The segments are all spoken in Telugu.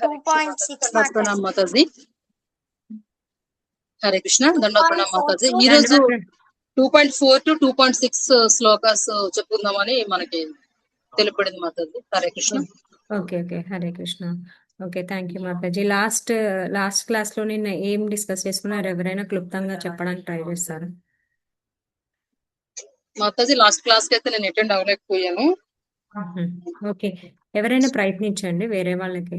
దండోత్ ప్రణామ్ మాతాజీ. హరే కృష్ణ. దండోత్ ప్రణామ్ మాతాజీ. ఈ రోజు 2.4 to 2.6 శ్లోకాస్ చెప్పుకుందామని మనకి తెలుపబడింది Mataji. Hare Krishna. Okay okay, Hare Krishna. Okay, thank you Mataji. Last class లో నిన్న ఏం డిస్కస్ చేసుకున్నారు? ఎవరైనా క్లుప్తంగా చెప్పడానికి ట్రై చేస్తారు? మాతాజీ లాస్ట్ క్లాస్ కి అయితే నేను అటెండ్ అవ్వలేకపోయాను. ఓకే, ఎవరైనా ప్రయత్నించండి వేరే వాళ్ళకి.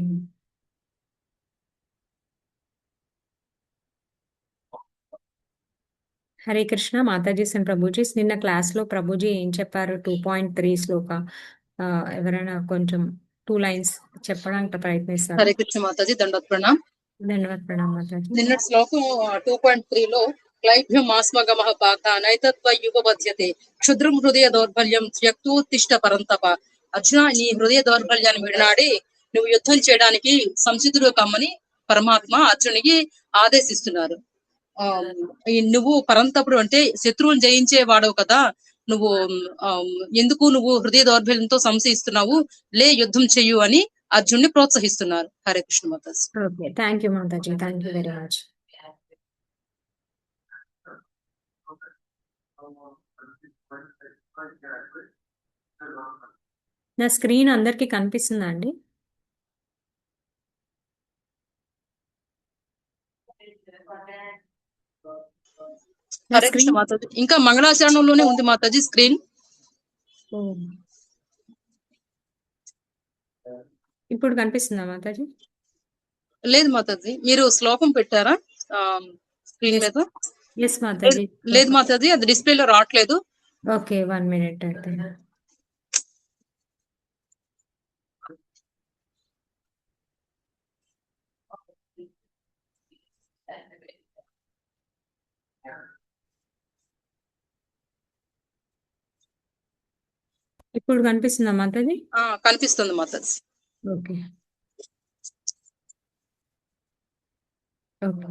హరే కృష్ణ మాతాజీస్ అండ్ ప్రభుజీస్. నిన్న క్లాస్ లో ప్రభుజీ ఏం చెప్పారు? 2.3 శ్లోక. ఎవరైనా కొంచెం 2 లైన్స్ చెప్పడానికి ప్రయత్నిస్తారు? హరే కృష్ణ మాతాజీ. దండోత్ ప్రణామ్. ధన్యవాద ప్రణామ్ మాతాజీ. నిన్నటి శ్లోకం 2.3 లో క్లైభ్యం ఆస్మగమః పాత నైతత్వయుపబధ్యతే క్షుద్రం హృదయ దౌర్బల్యం త్యక్తోత్తిష్ట పరంతప. అర్జున, నీ హృదయ దౌర్బల్యాన్ని విడనాడి నువ్వు యుద్ధం చేయడానికి సంసిద్ధుడు కమ్మని పరమాత్మ అర్జునికి ఆదేశిస్తున్నారు. నువ్వు పరంతపుడు అంటే శత్రువుని జయించే వాడవు కదా, నువ్వు ఎందుకు నువ్వు హృదయ దౌర్బల్యంతో సంశయిస్తున్నావు, లే యుద్ధం చెయ్యు అని అర్జున్ని ప్రోత్సహిస్తున్నారు. Hare Krishna Mataji. Okay, thank you Mataji. Thank you very much. నా స్క్రీన్ అందరికి కనిపిస్తుందా అండి? హరే కృష్ణ మాతాజీ. ఇంకా మంగళాచరణంలోనే ఉంది మాతాజీ స్క్రీన్. ఇప్పుడు కనిపిస్తుందా మాతాజీ? లేదు మాతాజీ. మీరు శ్లోకం పెట్టారా స్క్రీన్ మీద? ఎస్ మాతాజీ. లేదు మాతాజీ, అది డిస్ప్లేలో రావట్లేదు. ఓకే, 1 minute అయితే. ఇప్పుడు కనిపిస్తుందా మాతాజీ? కనిపిస్తుంది Mataji. Okay okay,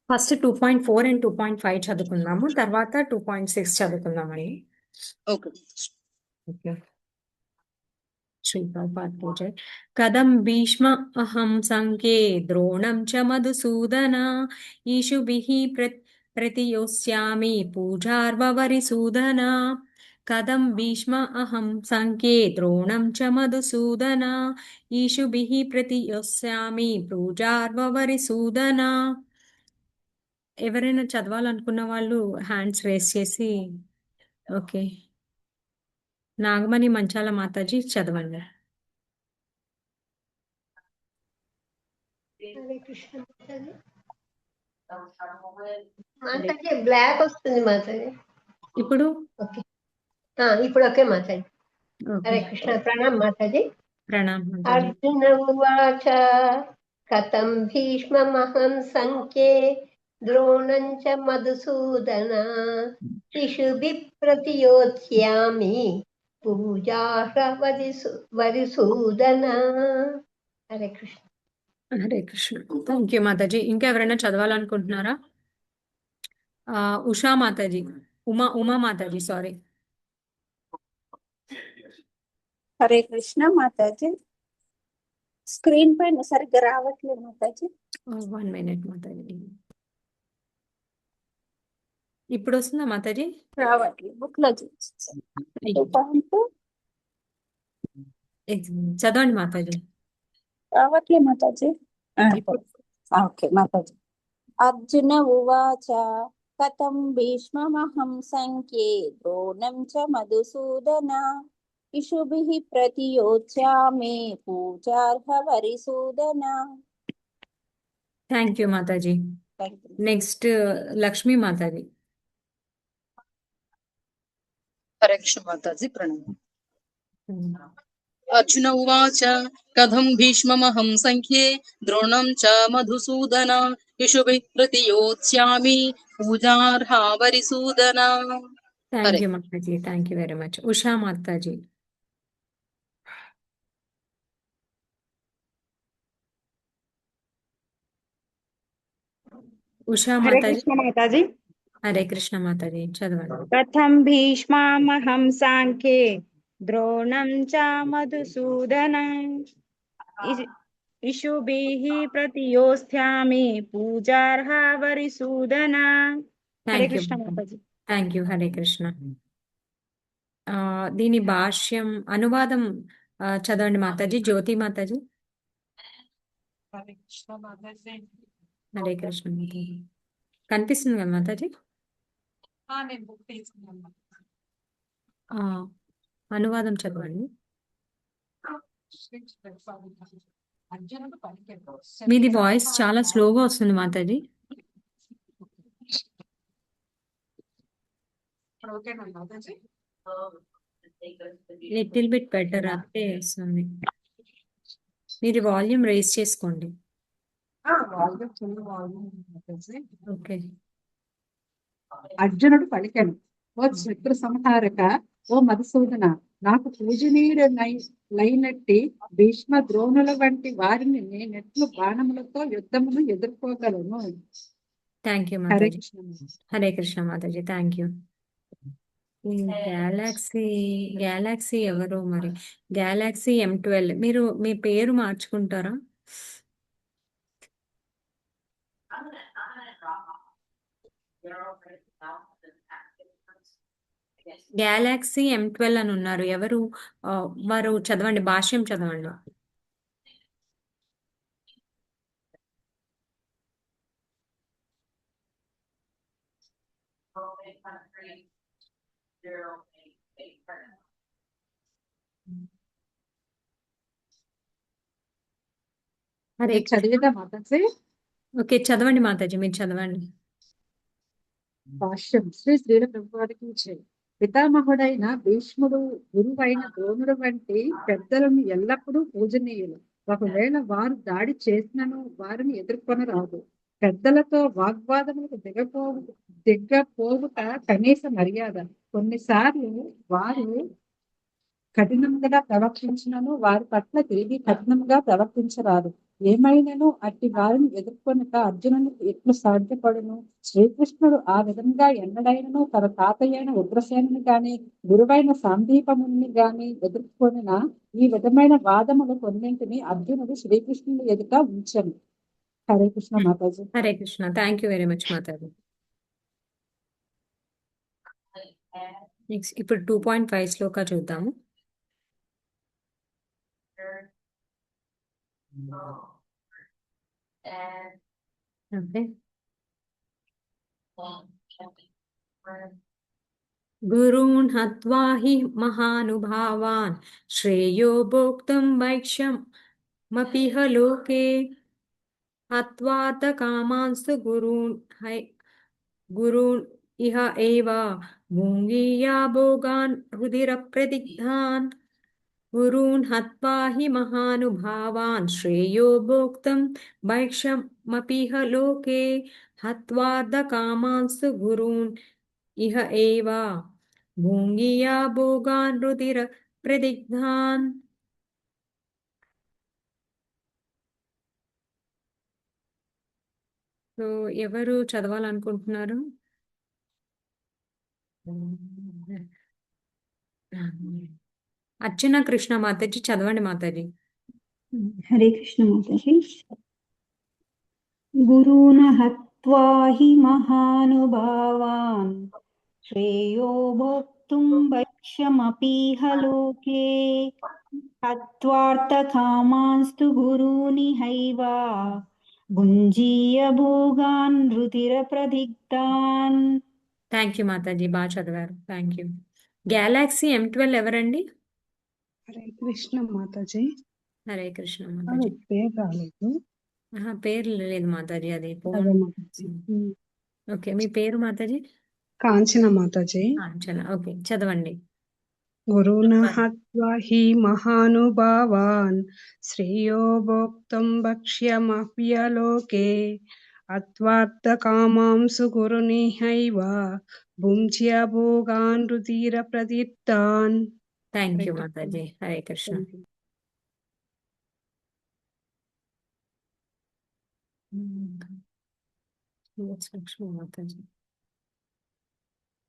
first 2.4 and 2.5 చదువుకుందాము, తర్వాత 2.6 చదువుకుందామండి. Okay okay. శ్రీపాద పూజ. కథం భీష్మ అహం సంఖ్యే ద్రోణం చ మధుసూదన ఈషుభిః ప్రతియోస్యామి పూజార్వరిసూదన. కథం భీష్మ అహం సంఖ్యే ద్రోణం చ మధుసూదన ఈషుభిః ప్రతియోస్యామి పూజార్వరిసూదన. ఎవరైనా చదవాలనుకున్న వాళ్ళు హ్యాండ్స్ రేస్ చేసి. ఓకే, నాగమణి మంచాల మాతాజీ చదవండి. మాతాజీ బ్లాక్ వస్తుంది మాతాజీ. ఇప్పుడు ఓకే, ఇప్పుడు ఓకే మాతాజీ. హరే కృష్ణ. ప్రణామ్ మాతాజీ. ప్రణామ్ మాతాజీ. అర్జున ఉవాచ కథం భీష్మమహం సంఖ్యే ద్రోణం చ మధుసూదన శిశుభిః ప్రతియోత్స్యామి పూజార్హవరిసూదన. హరే కృష్ణ. హరే కృష్ణ. Thank you Mataji. ఇంకా ఎవరైనా చదవాలనుకుంటున్నారా? ఉషా మాతాజీ, ఉమా మాతాజీ, సారీ. హరే కృష్ణ మాతాజీ. స్క్రీన్ పైన సరిగ్గా రావట్లేదు మాతాజీ. 1 minute మాతాజీ. ఇప్పుడు వస్తుందా మాతాజీ? రావట్లేదు, బుక్ లో చదవండి మాతాజీ. రావట్లేదు మాతాజీ. ఓకే మాతాజీ. అర్జున ఉవాచ కథం భీష్మమహం సంఖ్యే ద్రోణం చ మధుసూదన ఇషుభిః ప్రతియోత్స్యామి పూజార్హవరిసూదన. Thank you Mataji. Next Lakshmi Mataji. Hare Krishna Mataji. ప్రణామం. అర్జున ఉవాచ కథం భీష్మమహం సంఖ్యే ద్రోణం చ మధుసూదన ఇషుభిః ప్రతియోత్స్యామి పూజార్హవరిసూదన. Thank you Mataji. Thank you very much. Usha Mataji. Usha Hare Mataji. Krishna Mataji. Hare Krishna Mataji చదవండి. కథం భీష్మామహం సాంఖ్యే ద్రోణం చ మధుసూదన ఇషుభిః ప్రతియోస్థామి పూజార్హ వరిసూదన. Hare thank you Krishna Mataji. Thank you. Hare Krishna. దీని భాష్యం అనువాదం చదవండి మాతాజీ. జ్యోతి మాతాజీ. హరే కృష్ణ మాతాజీ. హరే కృష్ణ మాతాజీ. కనిపిస్తుంది కదా మాతాజీ? నేను బుక్ తీసుకున్నాను. ఆ, అనువాదం చదవండి. అర్జునుడు పలికెను. మీది వాయిస్ చాలా స్లోగా వస్తుంది మాతాజీ. ఇప్పుడు ఓకేనా మాతాజీ? లిటిల్ బిట్ బెటర్ అంటే వస్తుంది. మీరు వాల్యూమ్ రేస్ చేసుకోండి. Volume full volume Mataji. Okay. అర్జునుడు పలికెను, ఓ శత్రు సంహారక, ఓ మధుసూదన, నాకు పూజనీయుడనైనట్టి భీష్మ ద్రోణుల వంటి వారిని నేనెట్లు బాణములతో యుద్ధమును ఎదుర్కోగలను. Thank you Hare Mataji. Krishna. Hare Krishna Mataji. Thank you. ఈ గ్యాలాక్సీ ఎవరు మరి? Galaxy M12. మీరు మీ పేరు మార్చుకుంటారా? గ్యాలాక్సీ M12 అని ఉన్నారు ఎవరు? వారు చదవండి, భాష్యం చదవండి. హరే చదివేదా మాతాజీ? ఓకే, చదవండి మాతాజీ, మీరు చదవండి. భాష్యం. శ్రీ శ్రీల ప్రభువారికి జై. పితామహుడైన భీష్ముడు, గురువైన ద్రోణుడు వంటి పెద్దలను ఎల్లప్పుడూ పూజనీయులు. ఒకవేళ వారు దాడి చేసినను వారిని ఎదుర్కొనరాదు. పెద్దలతో వాగ్వాదములకు దిగపోవుట కనీస మర్యాద. కొన్నిసార్లు వారు కఠినంగా ప్రవర్తించినను వారి పట్ల తిరిగి కఠినంగా ప్రవర్తించరాదు. ఏమైనను అట్టి వారిని ఎదుర్కొనక అర్జునునికి ఎట్లు సాధ్యపడును? శ్రీకృష్ణుడు ఆ విధంగా ఎన్నడైనను తన తాతయ్యైన ఉగ్రసేనుని గాని గురువైన సాందీపముని గాని ఎదుర్కొనిన ఈ విధమైన వాదములు కొన్నింటిని అర్జునుడు శ్రీకృష్ణుని ఎదుట ఉంచెను. Hare Krishna Mataji. Hare Krishna. Thank you very much Mataji. Next ఇప్పుడు 2.5 శ్లోక చూద్దాము. ఓకే. గురూన్ హత్వా హి మహానుభావాన్ శ్రేయో భోక్తుం భైక్ష్యమపిహ లోకే హత్వాత కామాంస్తు గురూన్ ఇహ ఏవ భుంగీయా భోగాన్ రుధిరప్రదిగ్ధాన్. గురూన్ హత్వా హి మహానుభావాన్ శ్రేయో భోక్తుం భైక్ష్యమపిహ లోకే హత్వార్థ కామాంస్తు గురూన్ ఇహ ఏవ భుంగీయా భోగాన్ రుధిరప్రదిగ్ధాన్. సో ఎవరు చదవాలనుకుంటున్నారు? అర్చన కృష్ణ మాతాజీ చదవండి మాతాజీ. హరే కృష్ణ మాతాజీ. గురూణ హత్వా హి మహానుభావాన్ శ్రేయో భోక్తుం భక్ష్యమపీహ లోకే హత్వార్థ కామాంస్తు గురూనిహైవ భుంజీయ భోగాన్ రుధిర ప్రదిగ్ధాన్. థ్యాంక్ యూ మాతాజీ, బాగా చదివారు. Thank you. గ్యాలాక్సీ M12 ఎవరండి? హరే కృష్ణ మాతాజీ. హరే కృష్ణ మాతాజీ. పేరు రాలేదు. పేరు లేదు మాతాజీ, అది అదే మాతాజీ. ఓకే, మీ పేరు మాతాజీ? కాంచన మాతాజీ. కాంచన. ఓకే, చదవండి. గురుణ హత్వా హి మహానుభావాన్ శ్రేయో భోక్తుం భక్ష్యమప్యలోకే అత్వార్థ కామాంసు గురునిహైవ భుంజ్య భోగాన్ రుధిర ప్రదీప్తాన్. Thank you Mataji. హరే కృష్ణ. మాతాజీ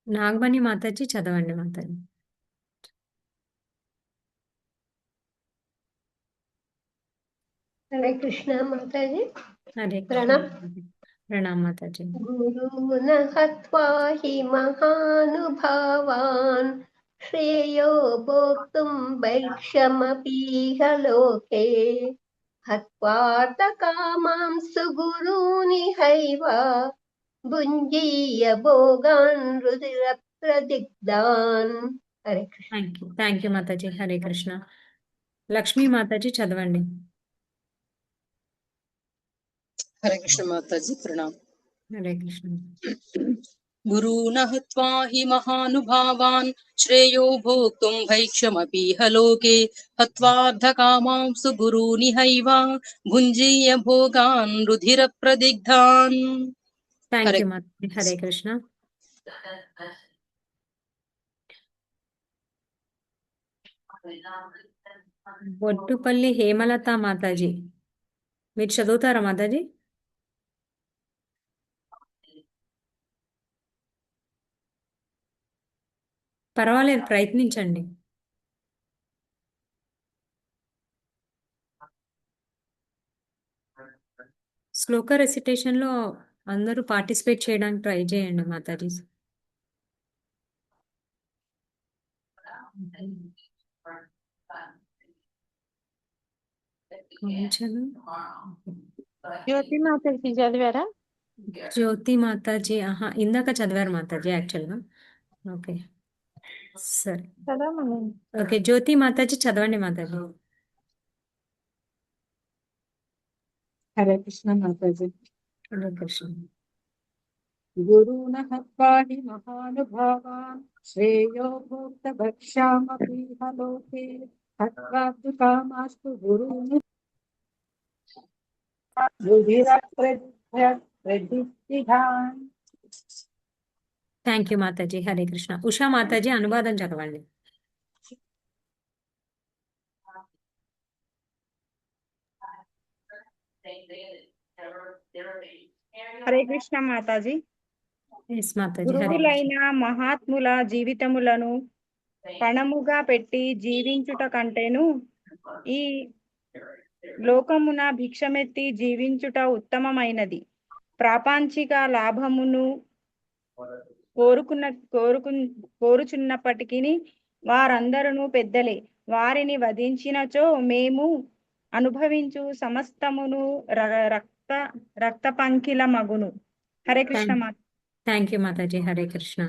నాగమణి మాతాజీ చదవండి మాతాజీ. హరే కృష్ణ మాతాజీ. హరే కృష్ణ ప్రణవ్. మాతాజీ. ప్రణామ్ మాతాజీ. గురూన్ హత్వా హి మహానుభావాన్ శ్రేయో భోక్తుం భైక్షమపీహ లోకే హత్వార్థ కామాంసు గురూనిహైవ భుంజీయ భోగాన్ రుధిర ప్రదిగ్ధాన్. హరే కృష్ణ. Thank you Mataji. హరే కృష్ణ. లక్ష్మీ మాతాజీ చదవండి. హరే కృష్ణ మాతాజీ ప్రణామ్. హరే కృష్ణ. గురూణ హత్వా హి మహానుభావాన్ శ్రేయో భోక్తుం భైక్షమపీహ లోకే హత్వార్థకామాంసు గురూనిహైవ భుంజీయ భోగాన్ రుధిర ప్రదిగ్ధాన్. Thank Hare you Mataji. హరే కృష్ణ. బొట్టుపల్లి హేమలత మాతాజీ, మీరు చదువుతారా మాతాజీ? పర్వాలేదు, ప్రయత్నించండి. శ్లోక రెసిటేషన్ లో అందరూ పార్టిసిపేట్ చేయడానికి ట్రై చేయండి మాతాజీ. జ్యోతి మాతాజీ చదివారా? జ్యోతి మాతాజీ ఇందాక చదివారు మాతాజీ యాక్చువల్గా. ఓకే సరే, చదవమని. ఓకే జ్యోతి మాతాజీ చదవండి మాతాజీ. హరే కృష్ణ మాతాజీ. హరే కృష్ణ. గురూణ హత్వా హి మహానుభావాన్ శ్రేయో భూత భక్ష్యామపీహ లోకే హత్వా తు కామాస్తు గురూన్ రుధిర ప్రదిగ్ధాన్. Thank you Mataji. హరే కృష్ణ. ఉషా మాతాజీ అనువాదం చదవండి. హరే కృష్ణ మాతాజీ. ఎస్ మాతాజీ. హరే కృష్ణ. గురువులైన మహాత్ముల జీవితములను పణముగా పెట్టి జీవించుట కంటేను ఈ లోకమున భిక్షమెత్తి జీవించుట ఉత్తమమైనది. ప్రాపంచిక లాభమును కోరుచున్నప్పటికీ వారందరూ పెద్దలే. వారిని వధించినచో మేము అనుభవించు సమస్తమును రక్త పంకిల మగును. హరే కృష్ణ మాత. Thank you Mataji. హరే కృష్ణ.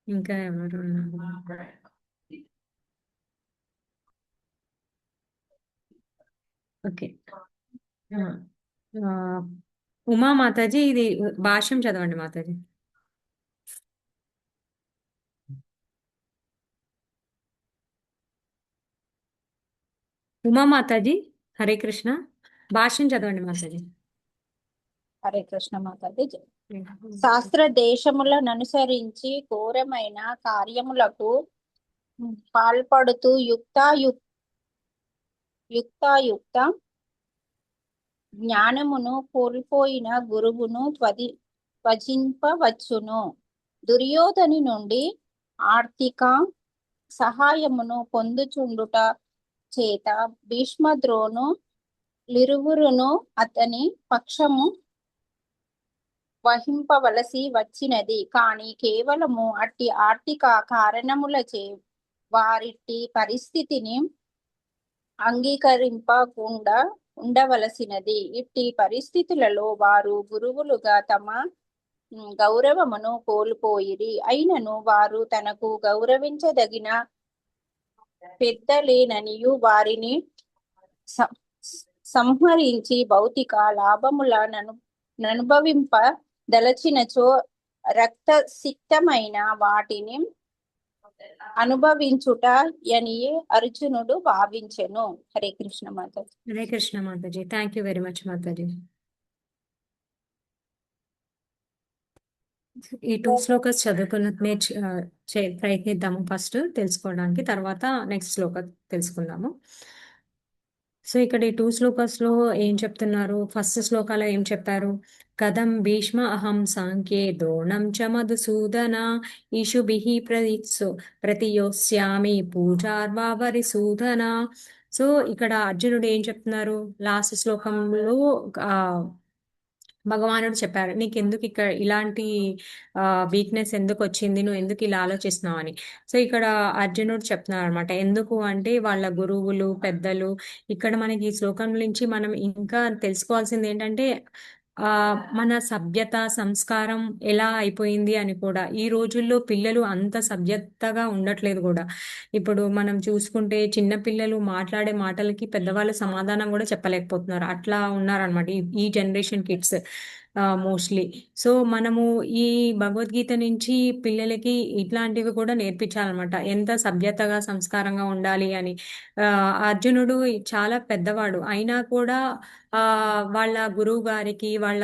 ఇంకా ఎవరు ఉన్నారు? ఓకే, ఉమా మాతాజీ ఇది భాష్యం చదవండి మాతాజీ. ఉమా మాతాజీ హరే కృష్ణ, భాష్యం చదవండి మాతాజీ. హరే కృష్ణ మాతాజీ. శాస్త్ర దేశములను అనుసరించి ఘోరమైన కార్యములకు పాల్పడుతూ యుక్తాయుక్త జ్ఞానమును కోల్పోయిన గురువును త్వజింపవచ్చును. దుర్యోధని నుండి ఆర్థిక సహాయమును పొందుచుండుట చేత భీష్మద్రోణు లిరువురును అతని పక్షము వహింపవలసి వచ్చినది. కాని కేవలము అట్టి ఆర్థిక కారణములచే వారిట్టి పరిస్థితిని అంగీకరింపకుండా ఉండవలసినది. ఇట్టి పరిస్థితులలో వారు గురువులుగా తమ గౌరవమును కోల్పోయిరి. అయినను వారు తనకు గౌరవించదగిన పెద్దలేననియు వారిని సంహరించి భౌతిక లాభములను అనుభవింప దలచినచో రక్తసిక్తమైన వాటిని అనుభవించుట యనియే అర్జునుడు భావించెను. Hare Krishna Mataji. Hare Krishna Mataji. Thank you very much Mataji. ఈ 2 శ్లోకాస్ చదువుకున్న ప్రయత్నిద్దాము ఫస్ట్ తెలుసుకోవడానికి, తర్వాత నెక్స్ట్ శ్లోక తెలుసుకుందాము. సో ఇక్కడ ఈ 2 శ్లోకాస్లో ఏం చెప్తున్నారు? ఫస్ట్ శ్లోకాలో ఏం చెప్పారు? కథం భీష్మ అహం సాంఖ్యే ద్రోణం చ మధుసూదన ఈషుభిః ప్రతియోస్యామి పూజార్వావరిసూదన. సో ఇక్కడ అర్జునుడు ఏం చెప్తున్నారు? లాస్ట్ శ్లోకంలో ఆ భగవానుడు చెప్పారు, నీకు ఎందుకు ఇక్కడ ఇలాంటి వీక్నెస్ ఎందుకు వచ్చింది, నువ్వు ఎందుకు ఇలా ఆలోచిస్తున్నావు అని. సో ఇక్కడ అర్జునుడు చెప్తున్నారు అనమాట. ఎందుకు అంటే వాళ్ళ గురువులు పెద్దలు ఇక్కడ మనకి ఈ శ్లోకం నుంచి మనం ఇంకా తెలుసుకోవాల్సింది ఏంటంటే మన సభ్యత సంస్కారం ఎలా అయిపోయింది అని కూడా. ఈ రోజుల్లో పిల్లలు అంత సభ్యతగా ఉండట్లేదు కూడా. ఇప్పుడు మనం చూసుకుంటే చిన్న పిల్లలు మాట్లాడే మాటలకి పెద్దవాళ్ళు సమాధానం కూడా చెప్పలేకపోతున్నారు. అట్లా ఉన్నారనమాట ఈ జనరేషన్ కిడ్స్ మోస్ట్లీ. సో మనము ఈ భగవద్గీత నుంచి పిల్లలకి ఇట్లాంటివి కూడా నేర్పించాలన్నమాట, ఎంత సభ్యతగా సంస్కారంగా ఉండాలి అని. అర్జునుడు చాలా పెద్దవాడు అయినా కూడా వాళ్ళ గురువు గారికి వాళ్ళ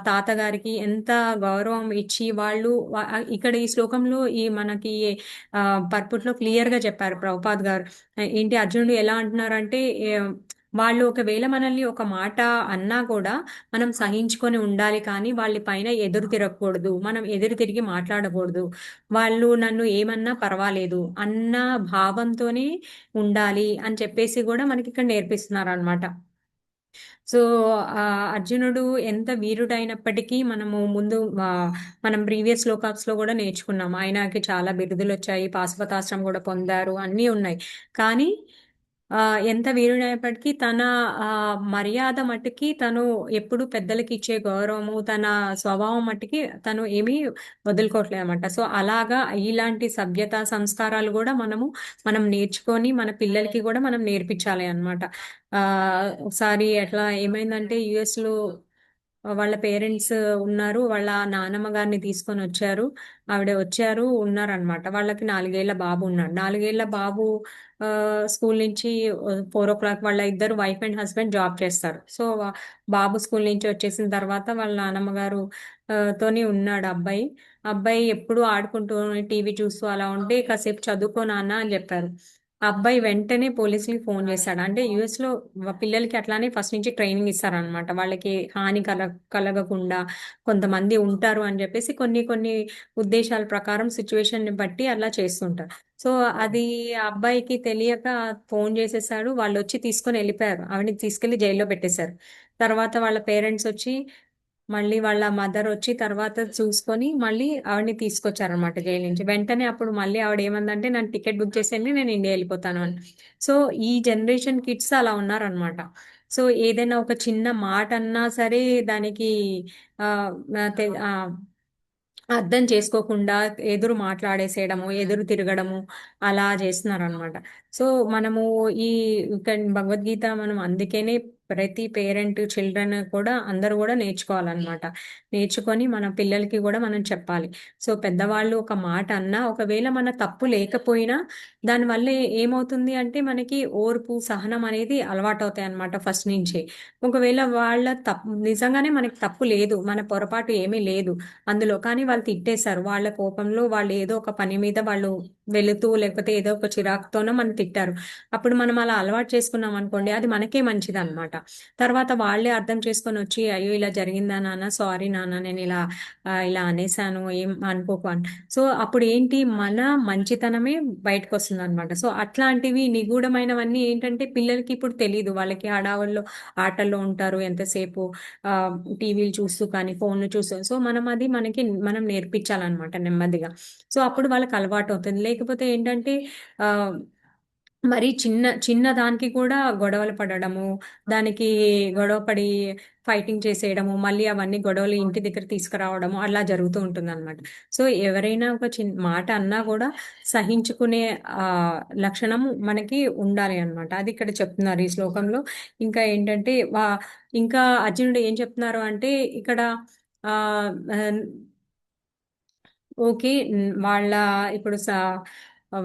తాతగారికి ఎంత గౌరవం ఇచ్చి వాళ్ళు ఇక్కడ ఈ శ్లోకంలో ఈ మనకి పర్పుట్లో క్లియర్ గా చెప్పారు ప్రభుపాద్ గారు. ఏంటి అర్జునుడు ఎలా అంటున్నారంటే వాళ్ళు ఒకవేళ మనల్ని ఒక మాట అన్నా కూడా మనం సహించుకొని ఉండాలి, కానీ వాళ్ళ పైన ఎదురు తిరగకూడదు, మనం ఎదురు తిరిగి మాట్లాడకూడదు, వాళ్ళు నన్ను ఏమన్నా పర్వాలేదు అన్న భావంతోనే ఉండాలి అని చెప్పేసి కూడా మనకి ఇక్కడ నేర్పిస్తున్నారు అనమాట. సో అర్జునుడు ఎంత వీరుడైనప్పటికీ మనము ముందు మనం ప్రీవియస్ శ్లోకాస్ లో కూడా నేర్చుకున్నాం, ఆయనకి చాలా బిరుదులు వచ్చాయి, పాశుపతాస్త్రం కూడా పొందారు, అన్నీ ఉన్నాయి. కానీ ఎంత వీరుడైనప్పటికీ తన మర్యాద మట్టుకి తను ఎప్పుడు పెద్దలకి ఇచ్చే గౌరవము, తన స్వభావం మట్టుకి తను ఏమీ వదులుకోవట్లేదు అనమాట. సో అలాగా ఇలాంటి సభ్యత సంస్కారాలు కూడా మనం నేర్చుకొని మన పిల్లలకి కూడా మనం నేర్పించాలి అనమాట. ఒకసారి అట్లా ఏమైందంటే US లో వాళ్ళ పేరెంట్స్ ఉన్నారు, వాళ్ళ నానమ్మ గారిని తీసుకొని వచ్చారు. ఆవిడ వచ్చారు ఉన్నారనమాట. వాళ్ళకి 4 ఏళ్ల బాబు ఉన్నాడు. 4 ఏళ్ల బాబు స్కూల్ నుంచి 4 o'clock వాళ్ళ ఇద్దరు వైఫ్ అండ్ హస్బెండ్ జాబ్ చేస్తారు. సో బాబు స్కూల్ నుంచి వచ్చేసిన తర్వాత వాళ్ళ నానమ్మ గారు తోని ఉన్నాడు అబ్బాయి. అబ్బాయి ఎప్పుడు ఆడుకుంటూ టీవీ చూస్తూ అలా ఉంటే కాసేపు చదువుకో నాన్న అని చెప్పారు. అబ్బాయి వెంటనే పోలీసులకి ఫోన్ చేశాడు. అంటే US లో పిల్లలకి అట్లానే ఫస్ట్ నుంచి ట్రైనింగ్ ఇస్తారనమాట, వాళ్ళకి హాని కలగకుండా కొంతమంది ఉంటారు అని చెప్పేసి కొన్ని ఉద్దేశాల ప్రకారం సిచ్యువేషన్ ని బట్టి అలా చేస్తుంటారు. సో అది ఆ అబ్బాయికి తెలియక ఫోన్ చేసేసాడు. వాళ్ళు వచ్చి తీసుకొని వెళ్ళిపోయారు, ఆవిడని తీసుకెళ్లి జైల్లో పెట్టేశారు. తర్వాత వాళ్ళ పేరెంట్స్ వచ్చి మళ్ళీ వాళ్ళ మదర్ వచ్చి తర్వాత చూసుకొని మళ్ళీ ఆవిడని తీసుకొచ్చారనమాట జైలు నుంచి. వెంటనే అప్పుడు మళ్ళీ ఆవిడ ఏమందంటే నన్ను టికెట్ బుక్ చేసేయండి, నేను ఇండియా వెళ్ళిపోతాను అని. సో ఈ జనరేషన్ కిడ్స్ అలా ఉన్నారనమాట. సో ఏదైనా ఒక చిన్న మాట అన్నా సరే దానికి ఆ, ఆ, తె- ఆ, అర్థం చేసుకోకుండా ఎదురు మాట్లాడేసేయడము, ఎదురు తిరగడము అలా చేస్తున్నారు అనమాట. సో మనము ఈ ఇక్కడ భగవద్గీత మనం అందుకనే ప్రతి పేరెంట్ చిల్డ్రన్ కూడా అందరూ కూడా నేర్చుకోవాలన్నమాట. నేర్చుకొని మన పిల్లలకి కూడా మనం చెప్పాలి. సో పెద్దవాళ్ళు ఒక మాట అన్నా ఒకవేళ మన తప్పు లేకపోయినా దానివల్ల ఏమవుతుంది అంటే మనకి ఓర్పు సహనం అనేది అలవాటు అవుతాయి అనమాట ఫస్ట్ నుంచి. ఒకవేళ వాళ్ళ తప్పు నిజంగానే మనకి తప్పు లేదు, మన పొరపాటు ఏమీ లేదు అందులో, కానీ వాళ్ళు తిట్టేశారు, వాళ్ళ కోపంలో వాళ్ళు ఏదో ఒక పని మీద వాళ్ళు వెళుతూ లేకపోతే ఏదో ఒక చిరాకుతోనో మనం తిట్టారు. అప్పుడు మనం అలా అలవాటు చేసుకున్నాం అనుకోండి, అది మనకే మంచిది అనమాట. తర్వాత వాళ్ళే అర్థం చేసుకొని వచ్చి అయ్యో ఇలా జరిగిందా నాన్న, సారీ నాన్న, నేను ఇలా అనేసాను, ఏం అనుకోకు అని. సో అప్పుడు ఏంటి, మన మంచితనమే బయటకు వస్తుంది అనమాట. సో అట్లాంటివి నిగూఢమైనవన్నీ ఏంటంటే పిల్లలకి ఇప్పుడు తెలీదు, వాళ్ళకి హడావుల్లో ఆటల్లో ఉంటారు ఎంతసేపు, టీవీలు చూస్తూ కానీ ఫోన్లు చూస్తూ. సో మనం నేర్పించాలన్నమాట నెమ్మదిగా. సో అప్పుడు వాళ్ళకి అలవాటు అవుతుంది. లేకపోతే ఏంటంటే ఆ మరి చిన్న చిన్న దానికి కూడా గొడవలు పడడము, దానికి గొడవ పడి ఫైటింగ్ చేసేయడము, మళ్ళీ అవన్నీ గొడవలు ఇంటి దగ్గర తీసుకురావడము అలా జరుగుతూ ఉంటుంది అనమాట. సో ఎవరైనా ఒక చిన్న మాట అన్నా కూడా సహించుకునే లక్షణం మనకి ఉండాలి అనమాట. అది ఇక్కడ చెప్తున్నారు ఈ శ్లోకంలో. ఇంకా ఏంటంటే ఇంకా అర్జునుడు ఏం చెప్తున్నారు అంటే ఇక్కడ ఆ ఓకే, వాళ్ళ ఇప్పుడు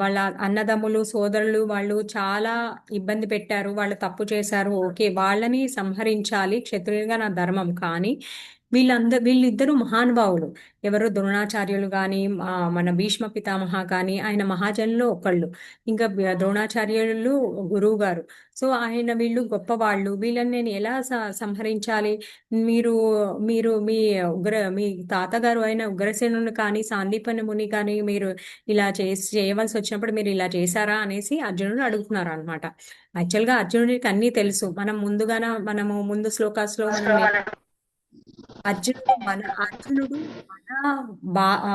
వాళ్ళ అన్నదమ్ములు సోదరులు వాళ్ళు చాలా ఇబ్బంది పెట్టారు, వాళ్ళు తప్పు చేశారు, ఓకే వాళ్ళని సంహరించాలి, క్షత్రియులుగా నా ధర్మం. కానీ వీళ్ళిద్దరూ మహానుభావులు. ఎవరు ద్రోణాచార్యులు కానీ, మన భీష్మ పితామహ కానీ, ఆయన మహాజనులు ఒకళ్ళు. ఇంకా ద్రోణాచార్యులు గురువు గారు. సో వీళ్ళు గొప్పవాళ్ళు. వీళ్ళని నేను ఎలా సంహరించాలి? మీరు మీరు మీ తాతగారు అయిన ఉగ్రసేనుని కానీ, సాందీపని ముని కానీ మీరు ఇలా చేయవలసి వచ్చినప్పుడు మీరు ఇలా చేశారా అనేసి అర్జునుడు అడుగుతున్నారు అనమాట. యాక్చువల్గా అర్జునుడికి అన్నీ తెలుసు. మనము ముందు శ్లోకాస్లో అర్జునుడు మన బా ఆ,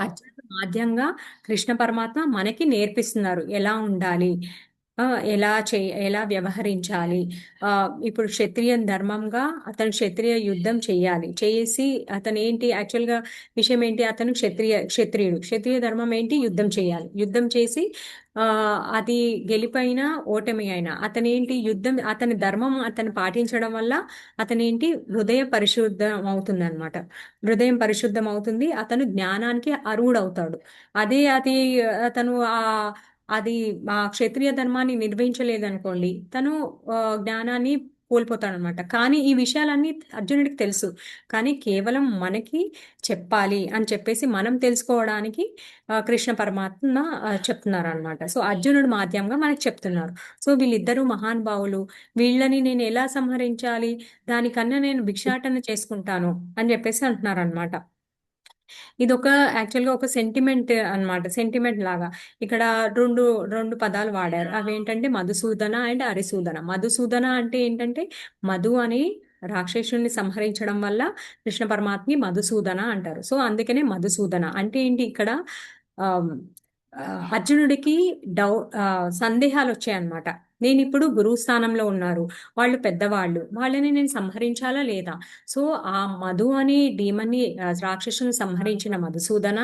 అర్జునుడు మాధ్యంగా కృష్ణ పరమాత్మ మనకి నేర్పిస్తున్నారు ఎలా ఉండాలి, ఆ, ఎలా వ్యవహరించాలి. ఇప్పుడు క్షత్రియ ధర్మంగా అతను క్షత్రియ యుద్ధం చేసి అతను ఏంటి యాక్చువల్గా విషయం ఏంటి, అతను క్షత్రియ ధర్మం ఏంటి, యుద్ధం చేయాలి. యుద్ధం చేసి అది గెలిపైనా ఓటమి అయినా అతనేంటి అతని ధర్మం అతను పాటించడం వల్ల అతనేంటి హృదయం పరిశుద్ధం అవుతుంది అనమాట. హృదయం పరిశుద్ధం అవుతుంది, అతను జ్ఞానానికి అర్హుడవుతాడు. అది అతను అది ఆ క్షత్రియ ధర్మాన్ని నిర్వహించలేదనుకోండి, తను జ్ఞానాన్ని కోల్పోతాడనమాట. కానీ ఈ విషయాలన్నీ అర్జునుడికి తెలుసు. కానీ కేవలం మనకి చెప్పాలి అని చెప్పేసి మనం తెలుసుకోవడానికి కృష్ణ పరమాత్మ చెప్తున్నారు అనమాట. సో అర్జునుడు మాధ్యమంగా మనకి చెప్తున్నారు. సో వీళ్ళిద్దరూ మహానుభావులు. వీళ్ళని నేను ఎలా సంహరించాలి, దానికన్నా నేను భిక్షాటన చేసుకుంటాను అని చెప్పేసి అంటున్నారు అనమాట. ఇది యాక్చువల్గా ఒక సెంటిమెంట్ అన్నమాట. సెంటిమెంట్ లాగా ఇక్కడ రెండు పదాలు వాడారు. అవేంటంటే మధుసూదన అండ్ హరిసూదన. మధుసూదన అంటే ఏంటంటే మధు అని రాక్షసుని సంహరించడం వల్ల కృష్ణ పరమాత్మని మధుసూదన అంటారు. సో అందుకనే మధుసూదన అంటే ఏంటి, ఇక్కడ ఆ, అర్జునుడికి సందేహాలు వచ్చాయన్నమాట. నేను ఇప్పుడు గురువు స్థానంలో ఉన్నారు, వాళ్ళు పెద్దవాళ్ళు, వాళ్ళని నేను సంహరించాలా లేదా? సో ఆ మధు అని డీమని రాక్షసుని సంహరించిన మధుసూదన,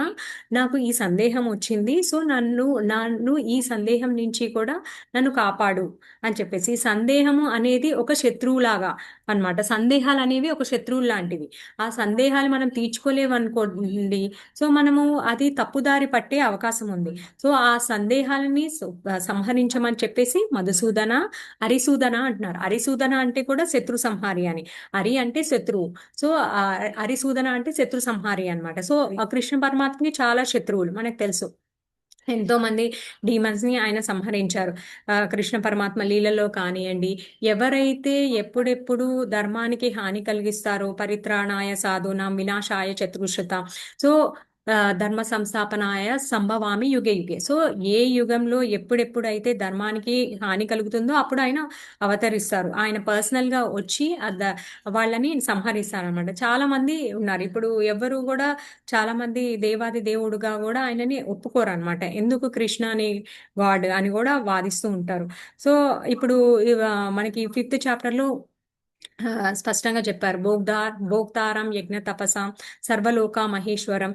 నాకు ఈ సందేహం వచ్చింది. సో నన్ను ఈ సందేహం నుంచి కూడా నన్ను కాపాడు అని చెప్పేసి. సందేహము అనేది ఒక శత్రువులాగా అన్నమాట. సందేహాలు అనేవి ఒక శత్రువు లాంటివి. ఆ సందేహాలు మనం తీర్చుకోలేవు అనుకోండి, సో మనము అది తప్పుదారి పట్టే అవకాశం ఉంది. సో ఆ సందేహాలని సంహరించమని చెప్పేసి మధుసూదన, హరిసూదన అంటున్నారు. హరిసూదన అంటే కూడా శత్రు సంహారి అని. హరి అంటే శత్రువు, సో హరిసూదన అంటే శత్రు సంహారి అన్నమాట. సో కృష్ణ పరమాత్మకి చాలా శత్రువులు మనకు తెలుసు. ఎంతో మంది డీమన్స్ ని ఆయన సంహరించారు. కృష్ణ పరమాత్మ లీలలో కానివ్వండి, ఎవరైతే ఎప్పుడెప్పుడు ధర్మానికి హాని కలిగిస్తారో, పరిత్రాణాయ సాధూనాం వినాశాయ చతుర్షత, సో ధర్మ సంస్థాపనాయ సంభవామి యుగే యుగే. సో ఏ యుగంలో ఎప్పుడెప్పుడైతే ధర్మానికి హాని కలుగుతుందో అప్పుడు ఆయన అవతరిస్తారు. ఆయన పర్సనల్ గా వచ్చి వాళ్ళని సంహరిస్తారు అనమాట. చాలా మంది ఉన్నారు ఇప్పుడు, ఎవరు కూడా చాలా మంది దేవాది దేవుడుగా కూడా ఆయనని ఒప్పుకోరు అనమాట. ఎందుకు కృష్ణ అని గాడ్ అని కూడా వాదిస్తూ ఉంటారు. సో ఇప్పుడు మనకి 5th చాప్టర్ లో స్పష్టంగా చెప్పారు, భోక్తారం యజ్ఞ తపసాం సర్వలోక మహేశ్వరం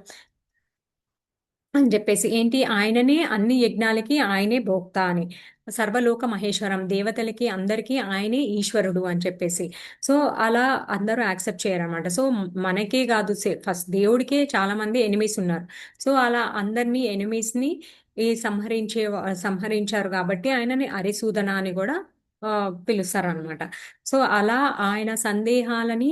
అని చెప్పేసి. ఏంటి, ఆయననే అన్ని యజ్ఞాలకి ఆయనే భోక్త అని, సర్వలోక మహేశ్వరం, దేవతలకి అందరికీ ఆయనే ఈశ్వరుడు అని చెప్పేసి. సో అలా అందరూ యాక్సెప్ట్ చేయరన్నమాట. సో మనకే కాదు, ఫస్ట్ దేవుడికే చాలా మంది ఎనిమీస్ ఉన్నారు. సో అలా అందరినీ ఎనిమీస్ని సంహరించారు కాబట్టి ఆయనని హరిసూదన అని కూడా పిలుస్తారనమాట. సో అలా ఆయన సందేహాలని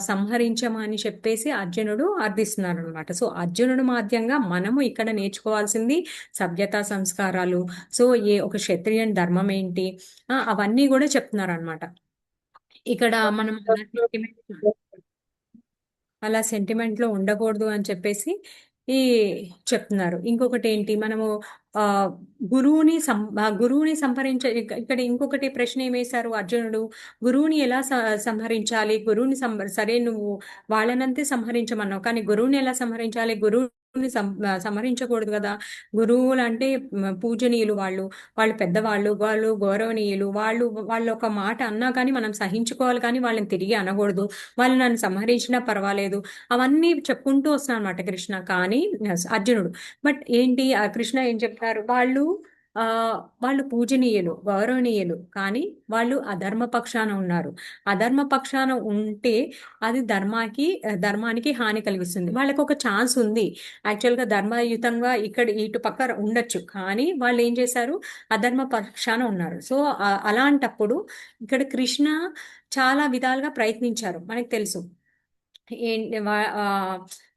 సంహరించమని చెప్పేసి అర్జునుడు అర్థిస్తున్నారు అనమాట. సో అర్జునుడు మాధ్యంగా మనము ఇక్కడ నేర్చుకోవాల్సింది సభ్యతా సంస్కారాలు, సో ఒక క్షత్రియుని ధర్మం ఏంటి, అవన్నీ కూడా చెప్తున్నారు అనమాట. ఇక్కడ మనం అలా సెంటిమెంట్ లో ఉండకూడదు అని చెప్పేసి చెప్తున్నారు. ఇంకొకటి ఏంటి, మనము గురువుని సంహరించ ఇక్కడ ఇంకొకటి ప్రశ్న ఏమేశారు అర్జునుడు, గురువుని ఎలా సంహరించాలి, గురువుని సరే నువ్వు వాళ్ళనంతే సంహరించమన్నావు, కానీ గురువుని ఎలా సంహరించాలి, గురువుని సంహరించకూడదు కదా, గురువులు అంటే పూజనీయులు, వాళ్ళు పెద్దవాళ్ళు, వాళ్ళు గౌరవనీయులు, వాళ్ళు ఒక మాట అన్నా కానీ మనం సహించుకోవాలి, కానీ వాళ్ళని తిరిగి అనకూడదు, వాళ్ళు నన్ను సంహరించినా పర్వాలేదు, అవన్నీ చెప్పుకుంటూ వస్తున్నారు అనమాట కృష్ణ. కానీ అర్జునుడు బట్ ఏంటి, కృష్ణ ఏం చెప్తారు, వాళ్ళు ఆ వాళ్ళు పూజనీయులు, గౌరవనీయులు, కానీ వాళ్ళు అధర్మ పక్షాన ఉన్నారు. అధర్మ పక్షాన ఉంటే అది ధర్మానికి హాని కలిగిస్తుంది. వాళ్ళకి ఒక ఛాన్స్ ఉంది, యాక్చువల్గా ధర్మయుతంగా ఇక్కడ ఇటు పక్క ఉండొచ్చు, కానీ వాళ్ళు ఏం చేశారు, అధర్మ పక్షాన ఉన్నారు. సో అలాంటప్పుడు ఇక్కడ కృష్ణ చాలా విధాలుగా ప్రయత్నించారు, మనకు తెలుసు.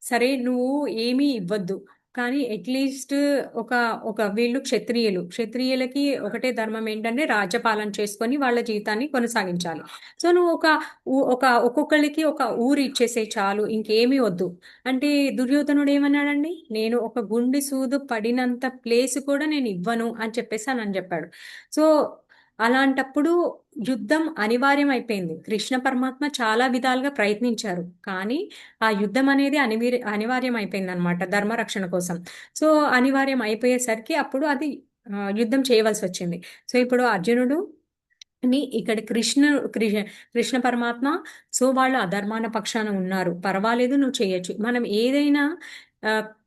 సరే నువ్వు ఏమీ ఇవ్వద్దు, కానీ అట్లీస్ట్ ఒక ఒక వీళ్ళు క్షత్రియులకి ఒకటే ధర్మం ఏంటంటే రాజ్యపాలన చేసుకొని వాళ్ళ జీవితాన్ని కొనసాగించాలి. సో నువ్వు ఒక్కొక్కరికి ఒక ఊరు ఇచ్చేసే చాలు, ఇంకేమీ వద్దు అంటే దుర్యోధనుడు ఏమన్నాడండి, నేను ఒక గుండె సూదు పడినంత ప్లేస్ కూడా నేను ఇవ్వను అని చెప్పేసి అని చెప్పాడు. సో అలాంటప్పుడు యుద్ధం అనివార్యం అయిపోయింది. కృష్ణ పరమాత్మ చాలా విధాలుగా ప్రయత్నించారు, కానీ ఆ యుద్ధం అనేది అనివార్యం అయిపోయింది అనమాట ధర్మరక్షణ కోసం. సో అనివార్యం అయిపోయేసరికి అప్పుడు అది యుద్ధం చేయవలసి వచ్చింది. సో ఇప్పుడు అర్జునుడు ఇక్కడ కృష్ణ పరమాత్మ, సో వాళ్ళు అధర్మాన పక్షాన ఉన్నారు, పర్వాలేదు నువ్వు చేయొచ్చు. మనం ఏదైనా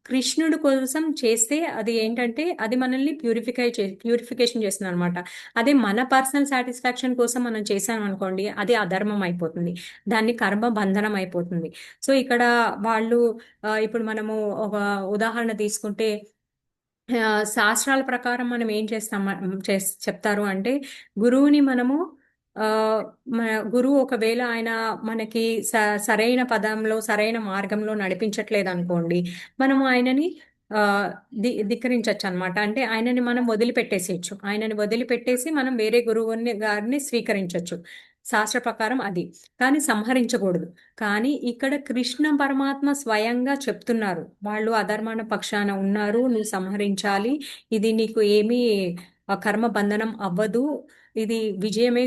కృష్ణుడు కోసం చేస్తే అది ఏంటంటే అది మనల్ని ప్యూరిఫికేషన్ చేస్తుంది అనమాట. అదే మన పర్సనల్ సాటిస్ఫాక్షన్ కోసం మనం చేసాం అనుకోండి, అది అధర్మం అయిపోతుంది, దాన్ని కర్మ బంధనం అయిపోతుంది. సో ఇక్కడ వాళ్ళు ఇప్పుడు మనము ఒక ఉదాహరణ తీసుకుంటే శాస్త్రాల ప్రకారం మనం ఏం చెప్తారు అంటే, గురువుని మనము గురువు ఒకవేళ ఆయన మనకి సరైన పదంలో సరైన మార్గంలో నడిపించట్లేదు అనుకోండి, మనము ఆయనని ధిక్కరించవచ్చు అనమాట. అంటే ఆయనని మనం వదిలిపెట్టేసేయచ్చు, ఆయనని వదిలిపెట్టేసి మనం వేరే గారిని స్వీకరించవచ్చు, శాస్త్ర ప్రకారం అది. కానీ సంహరించకూడదు. కానీ ఇక్కడ కృష్ణ పరమాత్మ స్వయంగా చెప్తున్నారు, వాళ్ళు అధర్మాన పక్షాన ఉన్నారు, నువ్వు సంహరించాలి, ఇది నీకు ఏమీ కర్మ బంధనం అవ్వదు, ఇది విజయమే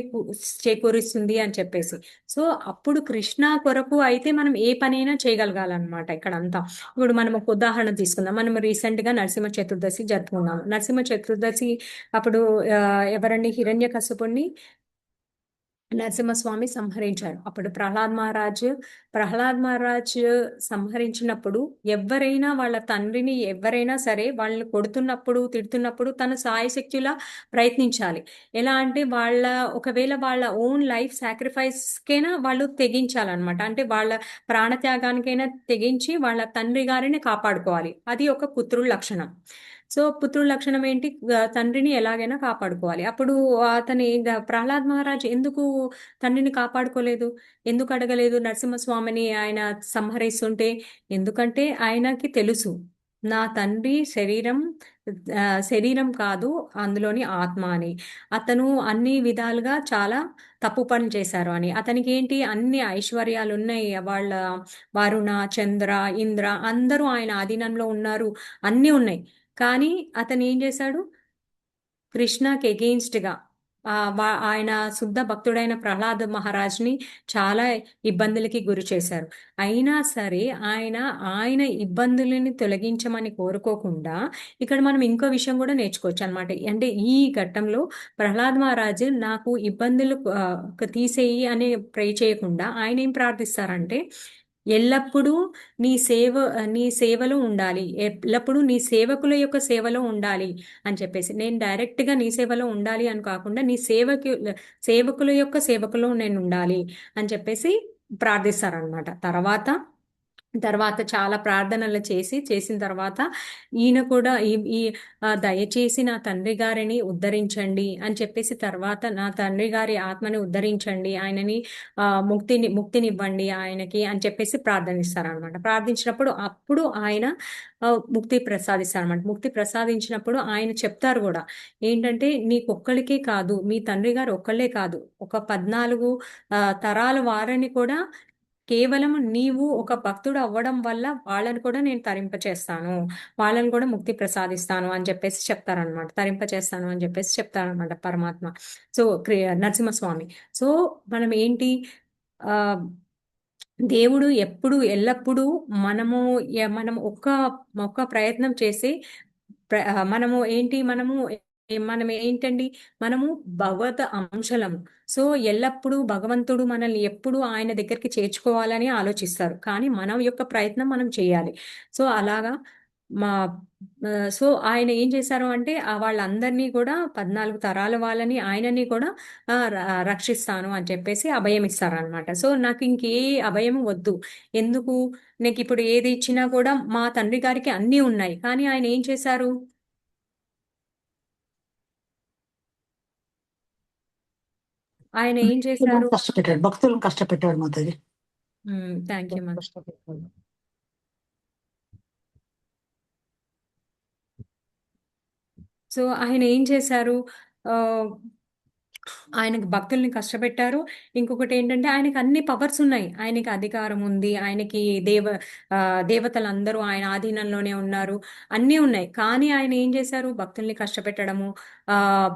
చేకూరుస్తుంది అని చెప్పేసి. సో అప్పుడు కృష్ణ కొరకు అయితే మనం ఏ పనైనా చేయగలగాలన్నమాట ఇక్కడ అంతా. ఇప్పుడు మనం ఒక ఉదాహరణ తీసుకుందాం. మనం రీసెంట్ గా నరసింహ చతుర్దశి జరుపుకున్నాము. నరసింహ చతుర్దశి అప్పుడు ఎవరండి, హిరణ్యకశిపుణ్ణి నరసింహస్వామి సంహరించారు. అప్పుడు ప్రహ్లాద్ మహారాజ్ సంహరించినప్పుడు ఎవరైనా వాళ్ళ తండ్రిని ఎవరైనా సరే వాళ్ళని కొడుతున్నప్పుడు తిడుతున్నప్పుడు తన సాయశక్తులా ప్రయత్నించాలి. ఎలా అంటే ఒకవేళ వాళ్ళ ఓన్ లైఫ్ సాక్రిఫైస్కైనా వాళ్ళు తెగించాలన్నమాట. అంటే వాళ్ళ ప్రాణత్యాగానికైనా తెగించి వాళ్ళ తండ్రి గారిని కాపాడుకోవాలి. అది ఒక పుత్రుడి లక్షణం. సో పుత్రుడి లక్షణం ఏంటి, తండ్రిని ఎలాగైనా కాపాడుకోవాలి. అప్పుడు ప్రహ్లాద్ మహారాజ్ ఎందుకు తండ్రిని కాపాడుకోలేదు, ఎందుకు అడగలేదు నరసింహస్వామిని ఆయన సంహరిస్తుంటే? ఎందుకంటే ఆయనకి తెలుసు, నా తండ్రి శరీరం కాదు, అందులోని ఆత్మ అని. అతను అన్ని విధాలుగా చాలా తప్పు పనులు చేశారు అని. అతనికి ఏంటి, అన్ని ఐశ్వర్యాలు ఉన్నాయి, వరుణ, చంద్ర, ఇంద్ర అందరూ ఆయన ఆధీనంలో ఉన్నారు, అన్నీ ఉన్నాయి. కానీ అతను ఏం చేశాడు, కృష్ణకి ఎగెయిన్స్ట్ గా ఆయన శుద్ధ భక్తుడైన ప్రహ్లాద్ మహారాజ్ని చాలా ఇబ్బందులకి గురి చేశారు. అయినా సరే ఆయన ఇబ్బందులని తొలగించమని కోరుకోకుండా ఇక్కడ మనం ఇంకో విషయం కూడా నేర్చుకోవచ్చు అనమాట. అంటే ఈ ఘట్టంలో ప్రహ్లాద్ మహారాజ్ నాకు ఇబ్బందులు తీసేయి అని ప్రే చేయకుండా ఆయన ఏం ప్రార్థిస్తారంటే, ఎల్లప్పుడూ నీ సేవలో ఉండాలి, ఎల్లప్పుడూ నీ సేవకుల యొక్క సేవలో ఉండాలి అని చెప్పేసి. నేను డైరెక్ట్ గా నీ సేవలో ఉండాలి అని కాకుండా నీ సేవకుల యొక్క సేవకులో నేను ఉండాలి అని చెప్పేసి ప్రార్థిస్తారనమాట. తర్వాత చాలా ప్రార్థనలు చేసిన తర్వాత ఈయన కూడా దయచేసి నా తండ్రి గారిని ఉద్ధరించండి అని చెప్పేసి, తర్వాత నా తండ్రి గారి ఆత్మని ఉద్ధరించండి, ఆయనని ముక్తినివ్వండి ఆయనకి అని చెప్పేసి ప్రార్థనిస్తారనమాట. ప్రార్థించినప్పుడు అప్పుడు ఆయన ముక్తి ప్రసాదిస్తారనమాట. ముక్తి ప్రసాదించినప్పుడు ఆయన చెప్తారు కూడా ఏంటంటే, నీకొక్కళ్ళకే కాదు, మీ తండ్రి గారు ఒక్కళ్ళే కాదు, ఒక 14 తరాల వారిని కూడా కేవలం నీవు ఒక భక్తుడు అవ్వడం వల్ల వాళ్ళని కూడా నేను తరింపచేస్తాను, వాళ్ళని కూడా ముక్తి ప్రసాదిస్తాను అని చెప్పేసి చెప్తారనమాట. తరింపచేస్తాను అని చెప్పేసి చెప్తారనమాట పరమాత్మ. సో నరసింహస్వామి. సో మనం ఏంటి, దేవుడు ఎల్లప్పుడూ మనము ఒక్క ప్రయత్నం చేసి మనం ఏంటండి, మనము భగవత్ అంశలము. సో ఎల్లప్పుడూ భగవంతుడు మనల్ని ఎప్పుడు ఆయన దగ్గరికి చేర్చుకోవాలని ఆలోచిస్తారు, కానీ మన యొక్క ప్రయత్నం మనం చేయాలి. సో అలాగా మా సో ఆయన ఏం చేశారు అంటే వాళ్ళందరినీ కూడా 14 తరాల వాళ్ళని ఆయనని కూడా రక్షిస్తాను అని చెప్పేసి అభయం ఇస్తారనమాట. సో నాకు ఇంకే అభయం వద్దు. ఎందుకు, నాకు ఇప్పుడు ఏది ఇచ్చినా కూడా మా తండ్రి గారికి అన్నీ ఉన్నాయి, కానీ ఆయన ఏం చేశారు? ఆయన ఏం చేశారు? కష్టపెట్టాడు, భక్తులను కష్టపెట్టాడు మాతాజీ. థ్యాంక్ యూ మా. కష్టపెట్టాడు. సో ఆయన ఏం చేశారు? ఆ, ఆయనకి భక్తుల్ని కష్టపెట్టారు. ఇంకొకటి ఏంటంటే ఆయనకి అన్ని పవర్స్ ఉన్నాయి, ఆయనకి అధికారం ఉంది, ఆయనకి దేవతలందరూ ఆయన ఆధీనంలోనే ఉన్నారు, అన్నీ ఉన్నాయి. కానీ ఆయన ఏం చేశారు? భక్తుల్ని కష్టపెట్టడము,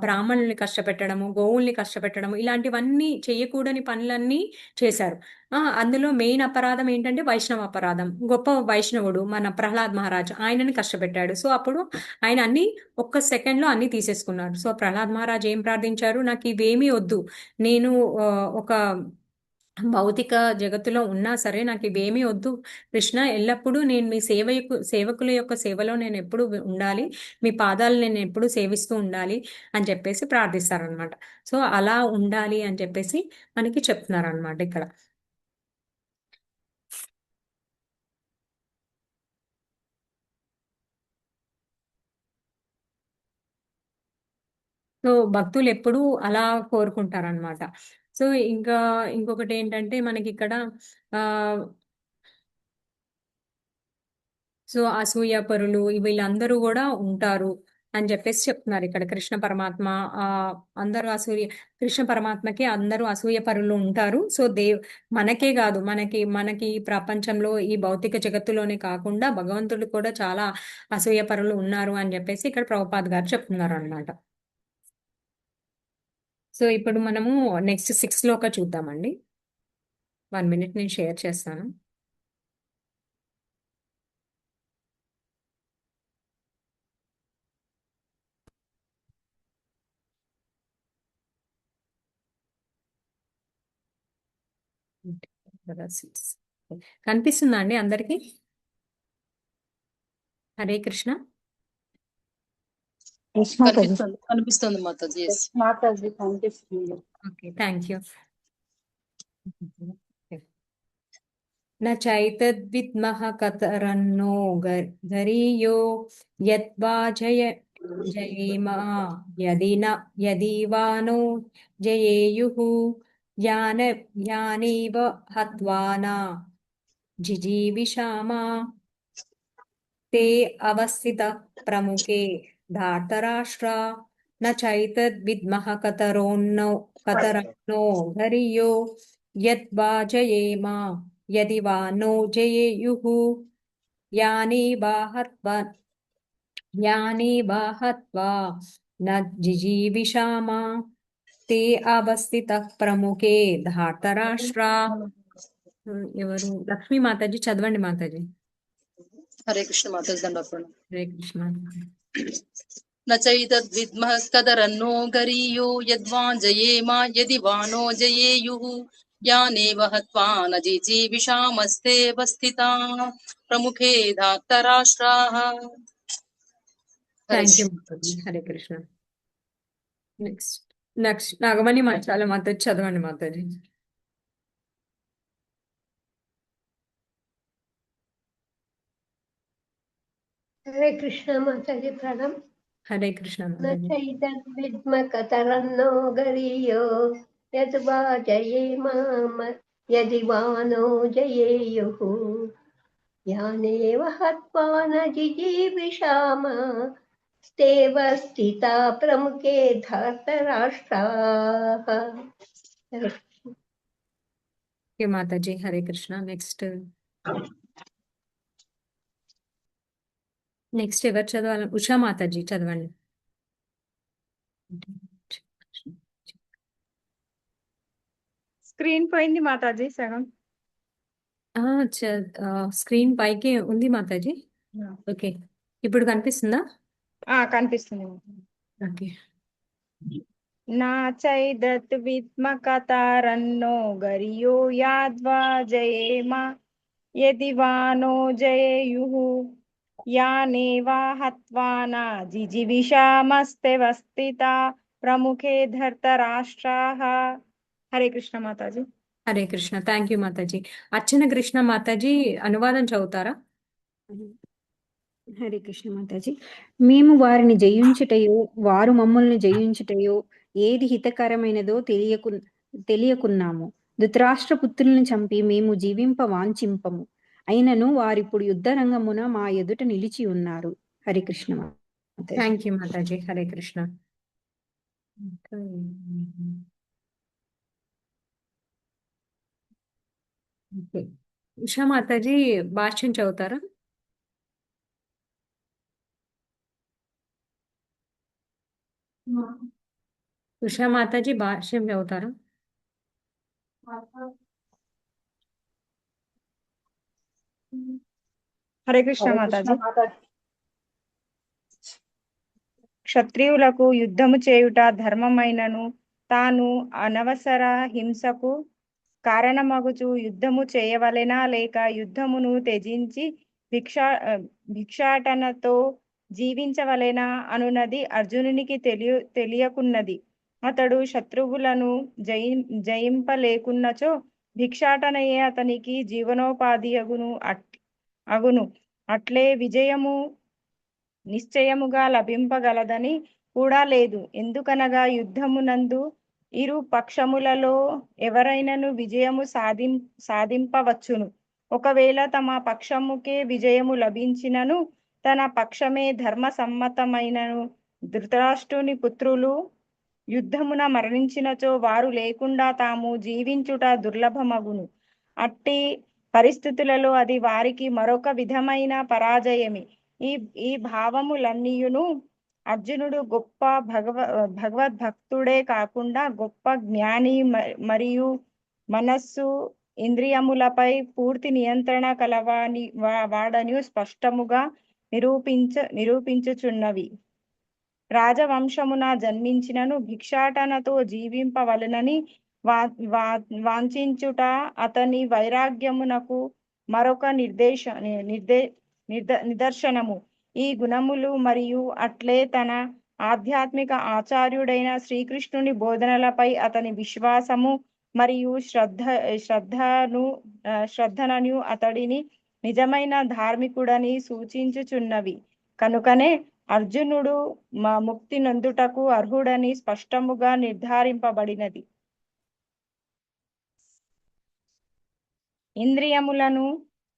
బ్రాహ్మణుల్ని కష్టపెట్టడము, గోవుల్ని కష్టపెట్టడము, ఇలాంటివన్నీ చేయకూడని పనులన్నీ చేశారు. అందులో మెయిన్ అపరాధం ఏంటంటే వైష్ణవ అపరాధం. గొప్ప వైష్ణవుడు మన ప్రహ్లాద్ మహారాజ్, ఆయనని కష్టపెట్టాడు. సో అప్పుడు ఆయన అన్ని ఒక్క సెకండ్ లో అన్ని తీసేసుకున్నారు. సో ప్రహ్లాద్ మహారాజ్ ఏం ప్రార్థించారు? నాకు ఇవేమీ వద్దు, నేను ఒక భౌతిక జగత్తులో ఉన్నా సరే నాకు ఇవేమీ వద్దు కృష్ణ, ఎల్లప్పుడూ నేను మీ సేవకుల యొక్క సేవలో నేను ఎప్పుడు ఉండాలి, మీ పాదాలు నేను ఎప్పుడు సేవిస్తూ ఉండాలి అని చెప్పేసి ప్రార్థిస్తారనమాట. సో అలా ఉండాలి అని చెప్పేసి మనకి చెప్తున్నారు అనమాట ఇక్కడ. సో భక్తులు ఎప్పుడూ అలా కోరుకుంటారనమాట. సో ఇంకా ఇంకొకటి ఏంటంటే మనకి ఇక్కడ ఆ సో అసూయ పరులు వీళ్ళందరూ కూడా ఉంటారు అని చెప్పేసి చెప్తున్నారు ఇక్కడ కృష్ణ పరమాత్మ. అందరూ కృష్ణ పరమాత్మకి అందరూ అసూయ పరులు ఉంటారు. సో మనకే కాదు, మనకి ప్రపంచంలో ఈ భౌతిక జగత్తులోనే కాకుండా భగవంతుడు కూడా చాలా అసూయ పరులు ఉన్నారు అని చెప్పేసి ఇక్కడ ప్రభుపాద్ గారు చెప్తున్నారు అనమాట. సో ఇప్పుడు మనము నెక్స్ట్ 6 శ్లోక చూద్దామండి. 1 minute నేను షేర్ చేస్తాను. కనిపిస్తుందా అండి అందరికి? హరే కృష్ణ. కనిపిస్తుంది మాతాజీ. మాతాజీ కనిపిస్తుంది. Okay, thank you. न चैतद्विद्मः कतरन्नो गरीयो यद्वा जयेम यदि वा नो जयेयुः यानीव हत्वा न जिजीविषामा ते अवस्थितः प्रमुखे धार्तराष्ट्रा न चैतद्विद्मः कतरन्नो गरीयो यद्वा जयेम यदि वा नो जयेयुः यानि हत्वा न जिजीविषामा ते अवस्थितः प्रमुखे धार्तराष्ट्रा. ఎవరు? లక్ష్మీ మాతాజీ చదవండి మాతాజీ. హరే కృష్ణ మాతాజీ దండోపరణం. హరే కృష్ణ. నచైతద్విద్మః కదరన్నో గరీయో యద్వా జయేమ యది వా నో జయేయుః యానేవ హత్వా న జీజీవిషామస్తే స్థితా ప్రముఖే ధార్తరాష్ట్రాః. Thank you Mataji. Hare Krishna. Next Nagamani Manchala Mataji చదవండి మాతాజీ. హరే కృష్ణ మాతాజీ ప్రణామ్. హరే కృష్ణ न మాతాజీ. चैतद्विद्म कतरन्नो गरीयो यद्वा जयेमाम यदि वा नो जयेयुः यानेव हत्वा न जिजीविषाम स्तेव स्थिता प्रमुखे धार्तराष्ट्राः. ఓకే మాతాజీ. హరే కృష్ణ. నెక్స్ట్ ఎవరు చదవాలి? ఉషా మాతాజీ చదవండి. స్క్రీన్ పోయింది మాతాజీ సగం. స్క్రీన్ పైకి ఉంది మాతాజీ. ఓకే, ఇప్పుడు కనిపిస్తుందా? కనిపిస్తుంది. ఓకే. నా చైదత్ విద్మకతారన్నో గరియో యాద్వా జయేమ యది వా నో జయేయుః యానేవా హత్వా న జిజివిషామస్తెవస్థితా ప్రముఖే ధర్తరాష్ట్రాః. హరే కృష్ణ మాతాజీ. హరే కృష్ణ. Thank you Mataji. అర్చన కృష్ణ మాతాజీ అనువాదం చదువుతారా? హరే కృష్ణ మాతాజీ. మేము వారిని జయించుటయో వారు మమ్మల్ని జయించుటయో ఏది హితకరమైనదో తెలియకున్నాము. ధృతరాష్ట్ర పుత్రులను చంపి మేము జీవింప వాంఛింపము. అయినను వారిప్పుడు యుద్ధ రంగమున మా ఎదుట నిలిచి ఉన్నారు. Hare Krishna Mataji. Thank you Mataji. Hare Krishna. Okay. Usha Mataji భాష్యం చదువుతారా? ఉషా మాతాజీ భాష్యం చదువుతారా? హరే కృష్ణ మాతాజీ. క్షత్రియులకు యుద్ధము చేయుట ధర్మమైనను తాను అనవసర హింసకు కారణమగుచు యుద్ధము చేయవలెనా లేక యుద్ధమును త్యజించి భిక్షాటనతో జీవించవలెనా అనున్నది అర్జునునికి తెలియకున్నది. అతడు శత్రువులను జయింపలేకున్నచో భిక్షాటనయే అతనికి జీవనోపాధి అగును. అట్లే విజయము నిశ్చయముగా లభింపగలదని కూడా లేదు. ఎందుకనగా యుద్ధమునందు ఇరు పక్షములలో ఎవరైనను విజయము సాధింపవచ్చును. ఒకవేళ తమ పక్షముకే విజయము లభించినను తన పక్షమే ధర్మ సమ్మతమైనను ధృతరాష్ట్రుని పుత్రులు యుద్ధమున మరణించినచో వారు లేకుండా తాము జీవించుట దుర్లభమగును. అట్టి పరిస్థితులలో అది వారికి మరొక విధమైన పరాజయమే. ఈ భావములన్నీయును అర్జునుడు గొప్ప భగవద్భక్తుడే కాకుండా గొప్ప జ్ఞాని మరియు మనస్సు ఇంద్రియములపై పూర్తి నియంత్రణ వాడని స్పష్టముగా నిరూపించుచున్నవి. రాజవంశమున జన్మించినను భిక్షాటనతో జీవింపవలనని వాంఛించుట అతని వైరాగ్యమునకు మరొక నిదర్శనము. ఈ గుణములు మరియు అట్లే తన ఆధ్యాత్మిక ఆచార్యుడైన శ్రీకృష్ణుని బోధనలపై అతని విశ్వాసము మరియు శ్రద్ధనను అతడిని నిజమైన ధార్మికుడని సూచించుచున్నవి. కనుకనే అర్జునుడు ముక్తి నొందుటకు అర్హుడని స్పష్టముగా నిర్ధారింపబడినది. ఇంద్రియములను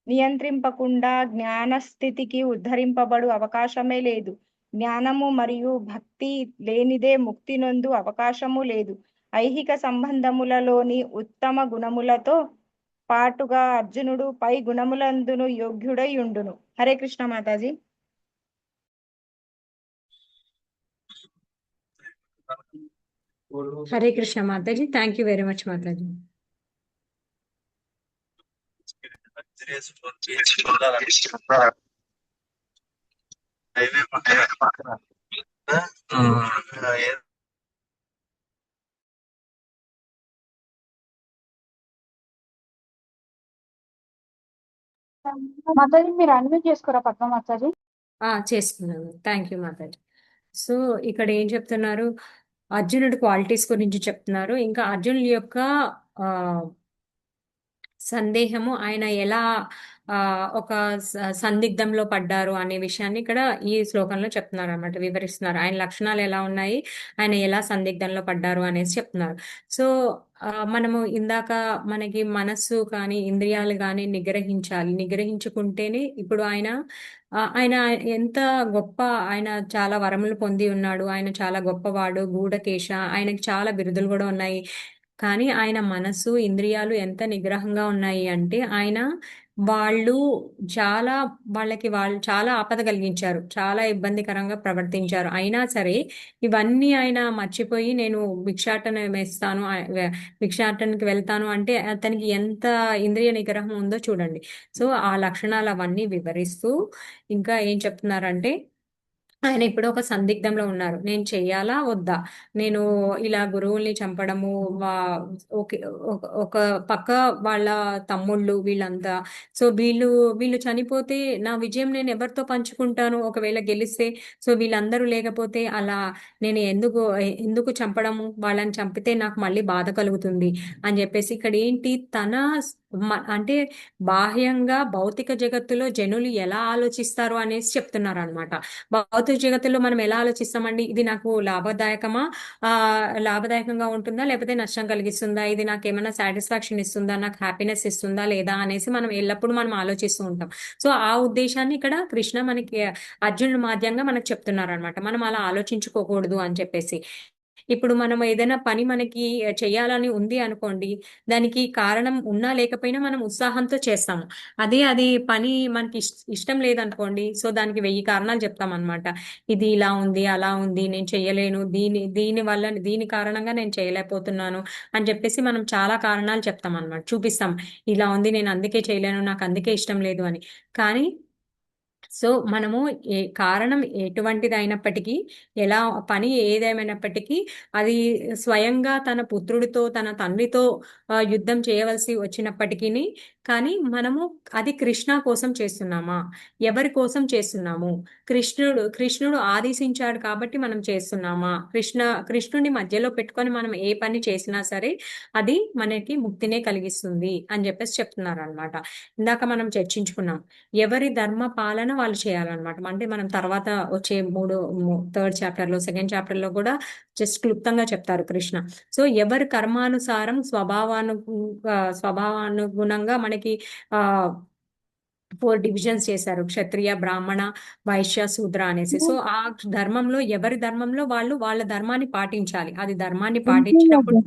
నియంత్రింపకుండా జ్ఞానస్థితికి ఉద్ధరింపబడు అవకాశమే లేదు. జ్ఞానము మరియు భక్తి లేనిదే ముక్తి నొందు అవకాశము లేదు. ఐహిక సంబంధములలోని ఉత్తమ గుణములతో పాటుగా అర్జునుడు పై గుణములందును యోగ్యుడై ఉండును. Hare Krishna Mataji. Hare Krishna Mataji. Thank you very much Mataji. Mataji మీరు అన్మ్యూట్ చేసుకోరా పద్మ మాతాజీ? చేస్తున్నాను. Thank you Mataji. సో ఇక్కడ ఏం చెప్తున్నారు? అర్జునుడి క్వాలిటీస్ గురించి చెప్తున్నారు. ఇంకా అర్జునుడి యొక్క సందేహము, ఆయన ఎలా ఒక సందిగ్ధంలో పడ్డారు అనే విషయాన్ని ఇక్కడ ఈ శ్లోకంలో చెప్తున్నారు అన్నమాట, వివరిస్తున్నారు. ఆయన లక్షణాలు ఎలా ఉన్నాయి, ఆయన ఎలా సందిగ్ధంలో పడ్డారు అనేసి చెప్తున్నారు. సో మనము ఇందాక మనకి మనస్సు కానీ ఇంద్రియాలు కానీ నిగ్రహించుకుంటేనే ఇప్పుడు ఆయన ఎంత గొప్ప, ఆయన చాలా వరములు పొంది ఉన్నాడు, ఆయన చాలా గొప్పవాడు, గూఢకేశ, ఆయనకి చాలా బిరుదులు కూడా ఉన్నాయి. కానీ ఆయన మనసు ఇంద్రియాలు ఎంత నిగ్రహంగా ఉన్నాయి అంటే వాళ్ళు చాలా ఆపద కలిగించారు, చాలా ఇబ్బందికరంగా ప్రవర్తించారు. అయినా సరే ఇవన్నీ ఆయన మర్చిపోయి నేను భిక్షాటనకి వెళ్తాను అంటే అతనికి ఎంత ఇంద్రియ నిగ్రహం ఉందో చూడండి. సో ఆ లక్షణాలు అవన్నీ వివరిస్తూ ఇంకా ఏం చెప్తున్నారంటే, ఆయన ఇప్పుడు ఒక సందిగ్ధంలో ఉన్నారు. నేను చెయ్యాలా వద్దా? నేను ఇలా గురువుల్ని చంపడము, వా ఓకే, ఒక పక్క వాళ్ళ తమ్ముళ్ళు వీళ్ళంతా. సో వీళ్ళు చనిపోతే నా విజయం నేను ఎవరితో పంచుకుంటాను? ఒకవేళ గెలిస్తే సో వీళ్ళందరూ లేకపోతే అలా నేను ఎందుకు చంపడము? వాళ్ళని చంపితే నాకు మళ్ళీ బాధ కలుగుతుంది అని చెప్పేసి ఇక్కడ ఏంటి అంటే బాహ్యంగా భౌతిక జగత్తులో జనులు ఎలా ఆలోచిస్తారు అనేసి చెప్తున్నారు అనమాట. భౌతిక జగత్తులో మనం ఎలా ఆలోచిస్తామండి? ఇది నాకు లాభదాయకంగా ఉంటుందా, లేకపోతే నష్టం కలిగిస్తుందా, ఇది నాకు ఏమైనా సాటిస్ఫాక్షన్ ఇస్తుందా, నాకు హ్యాపీనెస్ ఇస్తుందా లేదా అనేసి మనం ఎల్లప్పుడూ మనం ఆలోచిస్తూ ఉంటాం. సో ఆ ఉద్దేశాన్ని ఇక్కడ కృష్ణ మనకి అర్జునుడి మాధ్యంగా మనకు చెప్తున్నారు అనమాట. మనం అలా ఆలోచించుకోకూడదు అని చెప్పేసి. ఇప్పుడు మనం ఏదైనా పని మనకి చేయాలని ఉంది అనుకోండి, దానికి కారణం ఉన్నా లేకపోయినా మనం ఉత్సాహంతో చేస్తాము. అది పని మనకి ఇష్టం లేదనుకోండి, సో దానికి 1000 కారణాలు చెప్తాం అనమాట. ఇది ఇలా ఉంది, అలా ఉంది, నేను చేయలేను, దీని కారణంగా నేను చేయలేకపోతున్నాను అని చెప్పేసి మనం చాలా కారణాలు చెప్తాం అనమాట, చూపిస్తాం. ఇలా ఉంది, నేను అందుకే చేయలేను, నాకు అందుకే ఇష్టం లేదు అని. కానీ సో మనము కారణం ఎటువంటిది అయినప్పటికీ, ఎలా పని ఏదేమైనప్పటికీ అది స్వయంగా తన పుత్రుడితో, తన తండ్రితో యుద్ధం చేయవలసి వచ్చినప్పటికీ, కానీ మనము అది కృష్ణ కోసం చేస్తున్నామా? ఎవరి కోసం చేస్తున్నాము? కృష్ణుడు ఆదేశించాడు కాబట్టి మనం చేస్తున్నామా? కృష్ణుని మధ్యలో పెట్టుకొని మనం ఏ పని చేసినా సరే అది మనకి ముక్తినే కలిగిస్తుంది అని చెప్పేసి చెప్తున్నారు అనమాట. ఇందాక మనం చర్చించుకున్నాం, ఎవరి ధర్మ పాలన వాళ్ళు చేయాలన్నమాట. అంటే మనం తర్వాత వచ్చే థర్డ్ చాప్టర్ లో, సెకండ్ చాప్టర్ లో కూడా జస్ట్ క్లుప్తంగా చెప్తారు కృష్ణ. సో ఎవరి కర్మానుసారం స్వభావానుగుణంగా మనకి 4 డివిజన్స్ చేశారు, క్షత్రియ, బ్రాహ్మణ, వైశ్య, శూద్ర అనేసి. సో ఆ ధర్మంలో ఎవరి ధర్మంలో వాళ్ళు వాళ్ళ ధర్మాన్ని పాటించాలి. అది ధర్మాన్ని పాటించినప్పుడు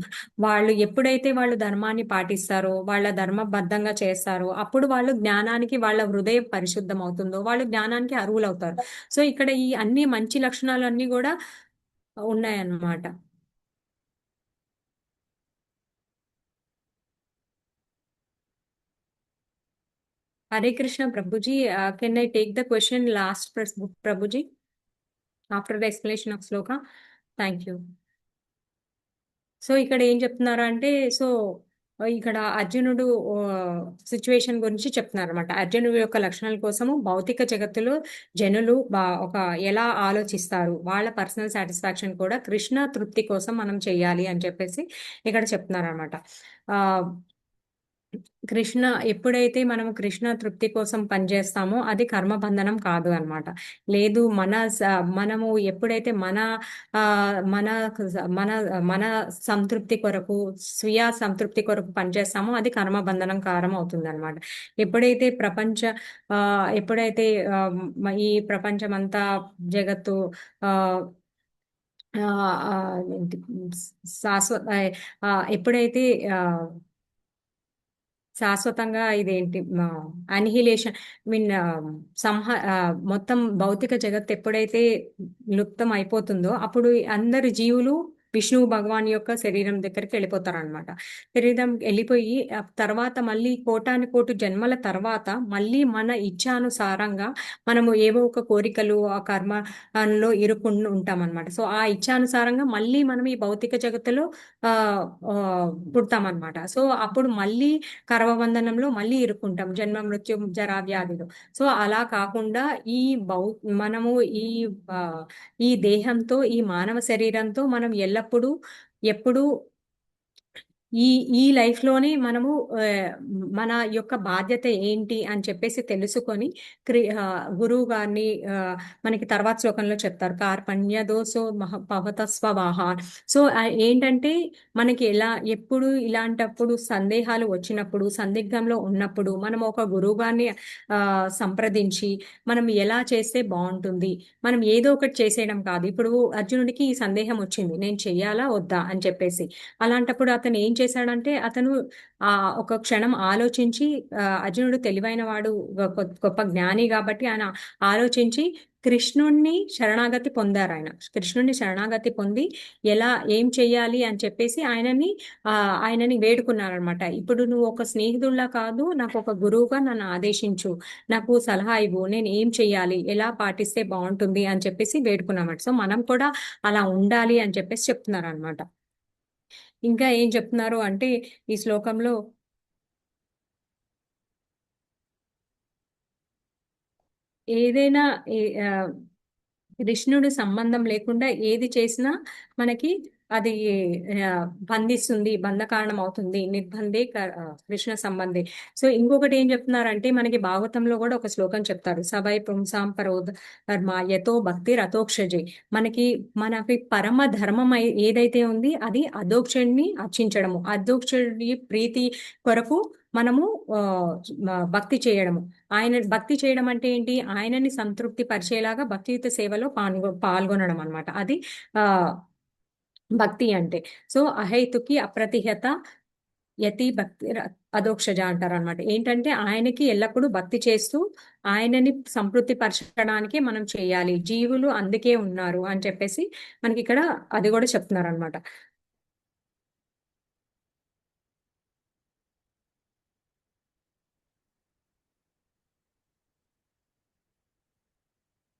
ఎప్పుడైతే వాళ్ళు ధర్మాన్ని పాటిస్తారో, వాళ్ళ ధర్మబద్ధంగా చేస్తారో, అప్పుడు వాళ్ళు జ్ఞానానికి, వాళ్ళ హృదయం పరిశుద్ధం అవుతుందో వాళ్ళు జ్ఞానానికి అర్హులవుతారు. సో ఇక్కడ ఈ అన్ని మంచి లక్షణాలు అన్ని కూడా ఉన్నాయన్నమాట. Hare Krishna, Prabhuji. Can I take the question last, Prabhuji? After the explanation of Sloka. Thank you. So ఇక్కడ ఏం చెప్తున్నారు అంటే, సో ఇక్కడ అర్జునుడు సిచ్యువేషన్ గురించి చెప్తున్నారు అనమాట. అర్జునుడు యొక్క లక్షణాల కోసము భౌతిక జగత్తులో జనులు ఎలా ఆలోచిస్తారు, వాళ్ళ పర్సనల్ సాటిస్ఫాక్షన్ కూడా కృష్ణ తృప్తి కోసం మనం చెయ్యాలి అని చెప్పేసి ఇక్కడ చెప్తున్నారు అనమాట. ఎప్పుడైతే మనం కృష్ణ తృప్తి కోసం పనిచేస్తామో అది కర్మబంధనం కాదు అన్నమాట. లేదు, మనము ఎప్పుడైతే మన మన మన మన సంతృప్తి కొరకు, స్వీయ సంతృప్తి కొరకు పనిచేస్తామో అది కర్మబంధనం కారం అవుతుంది అనమాట. ఎప్పుడైతే ఈ ప్రపంచమంతా జగత్తు శాశ్వత ఎప్పుడైతే శాశ్వతంగా ఇదేంటి అనిహిలేషన్ మీన్ మొత్తం భౌతిక జగత్ ఎప్పుడైతే లుప్తం అయిపోతుందో అప్పుడు అందరు జీవులు విష్ణువు భగవాన్ యొక్క శరీరం దగ్గరికి వెళ్ళిపోతారు అనమాట. శరీరం వెళ్ళిపోయి తర్వాత మళ్ళీ కోటాను జన్మల తర్వాత మళ్ళీ మన ఇచ్ఛానుసారంగా మనము ఏవో ఒక కోరికలు, ఆ కర్మలో ఇరుక్కుంటూ ఉంటాం అనమాట. సో ఆ ఇచ్ఛానుసారంగా మళ్ళీ మనం ఈ భౌతిక జగత్తులో పుడతామన్నమాట. సో అప్పుడు మళ్ళీ కర్మబంధనంలో మళ్ళీ ఇరుక్కుంటాం, జన్మ, మృత్యు, జరా, వ్యాధులు. సో అలా కాకుండా మనము ఈ దేహంతో, ఈ మానవ శరీరంతో మనం ఎప్పుడు ఈ లైఫ్ లోనే మనము మన యొక్క బాధ్యత ఏంటి అని చెప్పేసి తెలుసుకొని గురువు గారిని మనకి తర్వాత శ్లోకంలో చెప్తారు, కార్పణ్య దోసో పవత స్వవాహ. సో ఏంటంటే మనకి ఎప్పుడు ఇలాంటప్పుడు సందేహాలు వచ్చినప్పుడు, సందిగ్ధంలో ఉన్నప్పుడు మనం ఒక గురువు గారిని సంప్రదించి మనం ఎలా చేస్తే బాగుంటుంది, మనం ఏదో ఒకటి చేసేయడం కాదు. ఇప్పుడు అర్జునుడికి ఈ సందేహం వచ్చింది, నేను చెయ్యాలా వద్దా అని చెప్పేసి. అలాంటప్పుడు అతను ఏం చేశాడంటే, అతను ఒక క్షణం ఆలోచించి, అర్జునుడు తెలివైన వాడు, గొప్ప జ్ఞాని కాబట్టి ఆయన ఆలోచించి కృష్ణుణ్ణి శరణాగతి పొందారు. ఆయన కృష్ణుణ్ణి శరణాగతి పొంది ఎలా ఏం చెయ్యాలి అని చెప్పేసి ఆయనని వేడుకున్నారనమాట. ఇప్పుడు నువ్వు ఒక స్నేహితుల్లా కాదు, నాకు ఒక గురువుగా నన్ను ఆదేశించు, నాకు సలహా ఇవ్వు, నేను ఏం చెయ్యాలి, ఎలా పాటిస్తే బాగుంటుంది అని చెప్పేసి వేడుకున్నామట. సో మనం కూడా అలా ఉండాలి అని చెప్పేసి చెప్తున్నారు అనమాట. ఇంకా ఏం చెప్తున్నారు అంటే ఈ శ్లోకంలో ఏదైనా కృష్ణుడి సంబంధం లేకుండా ఏది చేసినా మనకి అది బంధిస్తుంది, బంధకారణం అవుతుంది. నిర్బంధే కృష్ణ సంబంధే. సో ఇంకొకటి ఏం చెప్తున్నారంటే మనకి భాగవతంలో కూడా ఒక శ్లోకం చెప్తారు, సవై పుంసాం పరోధ ధర్మ యతో భక్తి రథోక్షజే. మనకి పరమ ధర్మం ఏదైతే ఉంది అది అధోక్షుడిని అర్చించడము, అధోక్షుడి ప్రీతి కొరకు మనము భక్తి చేయడము. భక్తి చేయడం అంటే ఏంటి? ఆయనని సంతృప్తి పరిచేలాగా భక్తియుత సేవలో పాల్గొనడం అన్నమాట. అది ఆ భక్తి అంటే. సో అహైతుకి అప్రతిహత యతి భక్తి అధోక్షజ అంటారు అనమాట. ఏంటంటే ఆయనకి ఎల్లప్పుడూ భక్తి చేస్తూ ఆయనని సంతృప్తి పరచడానికి మనం చేయాలి, జీవులు అందుకే ఉన్నారు అని చెప్పేసి మనకి ఇక్కడ అది కూడా చెప్తున్నారు అనమాట.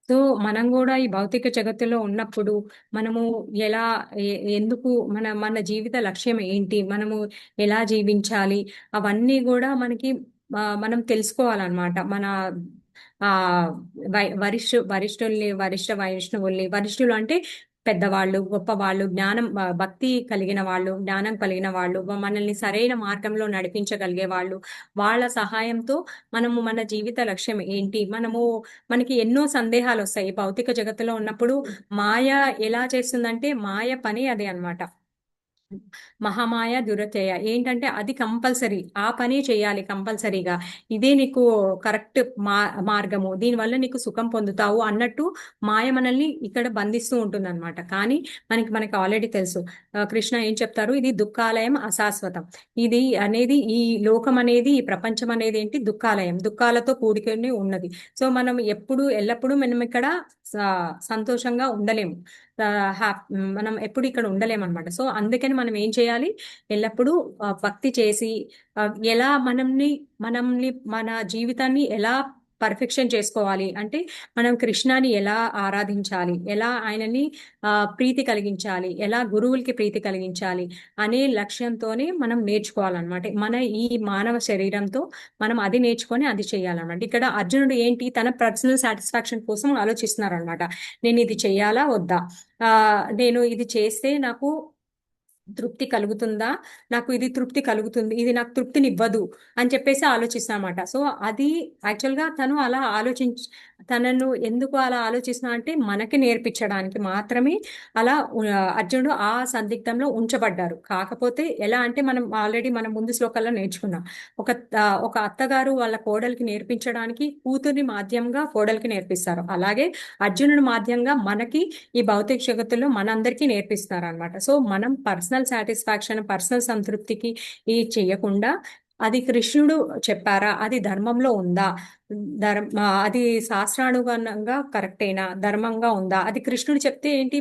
సో మనం కూడా ఈ భౌతిక జగత్తులో ఉన్నప్పుడు మనము ఎలా ఎందుకు మన జీవిత లక్ష్యం ఏంటి, మనము ఎలా జీవించాలి, అవన్నీ కూడా మనం తెలుసుకోవాలన్నమాట. మన ఆ వరిష్ఠ వైష్ణవుల్ని, వరిష్ఠులు అంటే పెద్దవాళ్ళు, గొప్పవాళ్ళు, భక్తి కలిగిన వాళ్ళు, జ్ఞానం కలిగిన వాళ్ళు, మనల్ని సరైన మార్గంలో నడిపించగలిగే వాళ్ళు, వాళ్ళ సహాయంతో మనము మన జీవిత లక్ష్యం ఏంటి, మనకి ఎన్నో సందేహాలు వస్తాయి భౌతిక జగత్తులో ఉన్నప్పుడు. మాయ ఎలా చేస్తుందంటే మాయ పని అదే అన్నమాట. మహామాయ దురత్యయ ఏంటంటే అది కంపల్సరీ, ఆ పని చేయాలి కంపల్సరీగా, ఇదే నీకు కరెక్ట్ మార్గము, దీనివల్ల నీకు సుఖం పొందుతావు అన్నట్టు మాయ మనల్ని ఇక్కడ బంధిస్తూ ఉంటుంది అనమాట. కానీ మనకి ఆల్రెడీ తెలుసు, కృష్ణ ఏం చెప్తారు, ఇది దుఃఖాలయం అశాశ్వతం. ఇది అనేది ఈ లోకం అనేది, ఈ ప్రపంచం అనేది ఏంటి, దుఃఖాలయం, దుఃఖాలతో కూడుకొని ఉన్నది. సో మనం ఎల్లప్పుడూ మనం ఇక్కడ సంతోషంగా ఉండలేము, మనం ఎప్పుడు ఇక్కడ ఉండలేము అనమాట. సో అందుకని మనం ఏం చేయాలి, ఎల్లప్పుడూ భక్తి చేసి ఎలా మనల్ని మన జీవితాన్ని ఎలా పర్ఫెక్షన్ చేసుకోవాలి అంటే మనం కృష్ణాని ఎలా ఆరాధించాలి, ఎలా ఆయనని ప్రీతి కలిగించాలి, ఎలా గురువులకి ప్రీతి కలిగించాలి అనే లక్ష్యంతోనే మనం నేర్చుకోవాలన్నమాట. మన ఈ మానవ శరీరంతో మనం అది నేర్చుకొని అది చేయాలన్నమాట. ఇక్కడ అర్జునుడు ఏంటి, తన పర్సనల్ సాటిస్ఫాక్షన్ కోసం ఆలోచిస్తున్నారు అనమాట. నేను ఇది చెయ్యాలా వద్దా, నేను ఇది చేస్తే నాకు తృప్తి కలుగుతుందా, నాకు ఇది తృప్తి కలుగుతుంది, ఇది నాకు తృప్తినివ్వదు అని చెప్పేసి ఆలోచిస్తానమాట. సో అది యాక్చువల్గా తనను ఎందుకు అలా ఆలోచిస్తున్నా అంటే మనకి నేర్పించడానికి మాత్రమే అలా అర్జునుడు ఆ సందిగ్ధంలో ఉంచబడ్డారు. కాకపోతే ఎలా అంటే మనం ఆల్రెడీ మనం ముందు శ్లోకాల్లో నేర్చుకున్నాం, ఒక అత్తగారు వాళ్ళ కోడలికి నేర్పించడానికి కూతుర్ని మాధ్యంగా కోడలికి నేర్పిస్తారు, అలాగే అర్జునుడి మాధ్యంగా మనకి ఈ భౌతిక జగత్తులో మనందరికీ నేర్పిస్తున్నారు అనమాట. సో మనం పర్సనల్ సాటిస్ఫాక్షన్, పర్సనల్ సంతృప్తికి చేయకుండా అది కృష్ణుడు చెప్పారా, అది ధర్మంలో ఉందా, అది శాస్త్రానుగుణంగా కరెక్టేనా, ధర్మంగా ఉందా, అది కృష్ణుడు చెప్తే ఏంటి,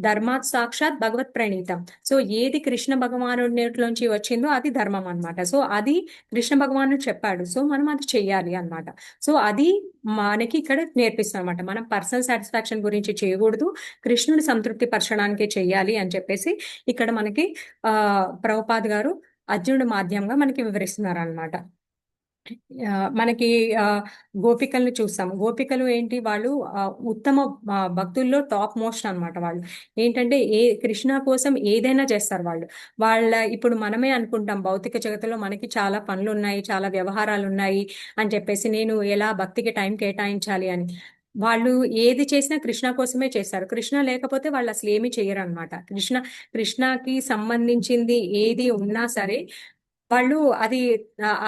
ధర్మాత్ సాక్షాత్ భగవత్ ప్రణీతం. సో ఏది కృష్ణ భగవానుడిలోంచి వచ్చిందో అది ధర్మం అన్నమాట. సో అది కృష్ణ భగవానుడు చెప్పాడు, సో మనం అది చెయ్యాలి అన్నమాట. సో అది మనకి ఇక్కడ నేర్పిస్తాం అనమాట. మనం పర్సనల్ సాటిస్ఫాక్షన్ గురించి చేయకూడదు, కృష్ణుడి సంతృప్తి పరచడానికే చెయ్యాలి అని చెప్పేసి ఇక్కడ మనకి ప్రభుపాద్ గారు అర్జునుడి మాధ్యంగా మనకి వివరిస్తున్నారు అనమాట. మనకి గోపికల్ని చూస్తాం, గోపికలు ఏంటి, వాళ్ళు ఉత్తమ భక్తుల్లో టాప్ మోస్ట్ అన్నమాట. వాళ్ళు ఏంటంటే కృష్ణ కోసం ఏదైనా చేస్తారు ఇప్పుడు మనమే అనుకుంటాం భౌతిక జగత్తులో మనకి చాలా పనులు ఉన్నాయి, చాలా వ్యవహారాలు ఉన్నాయి అని చెప్పేసి, నేను ఎలా భక్తికి టైం కేటాయించాలి అని. వాళ్ళు ఏది చేసినా కృష్ణ కోసమే చేస్తారు, కృష్ణ లేకపోతే వాళ్ళు అసలు ఏమీ చేయరు అనమాట. కృష్ణకి సంబంధించింది ఏది ఉన్నా సరే వాళ్ళు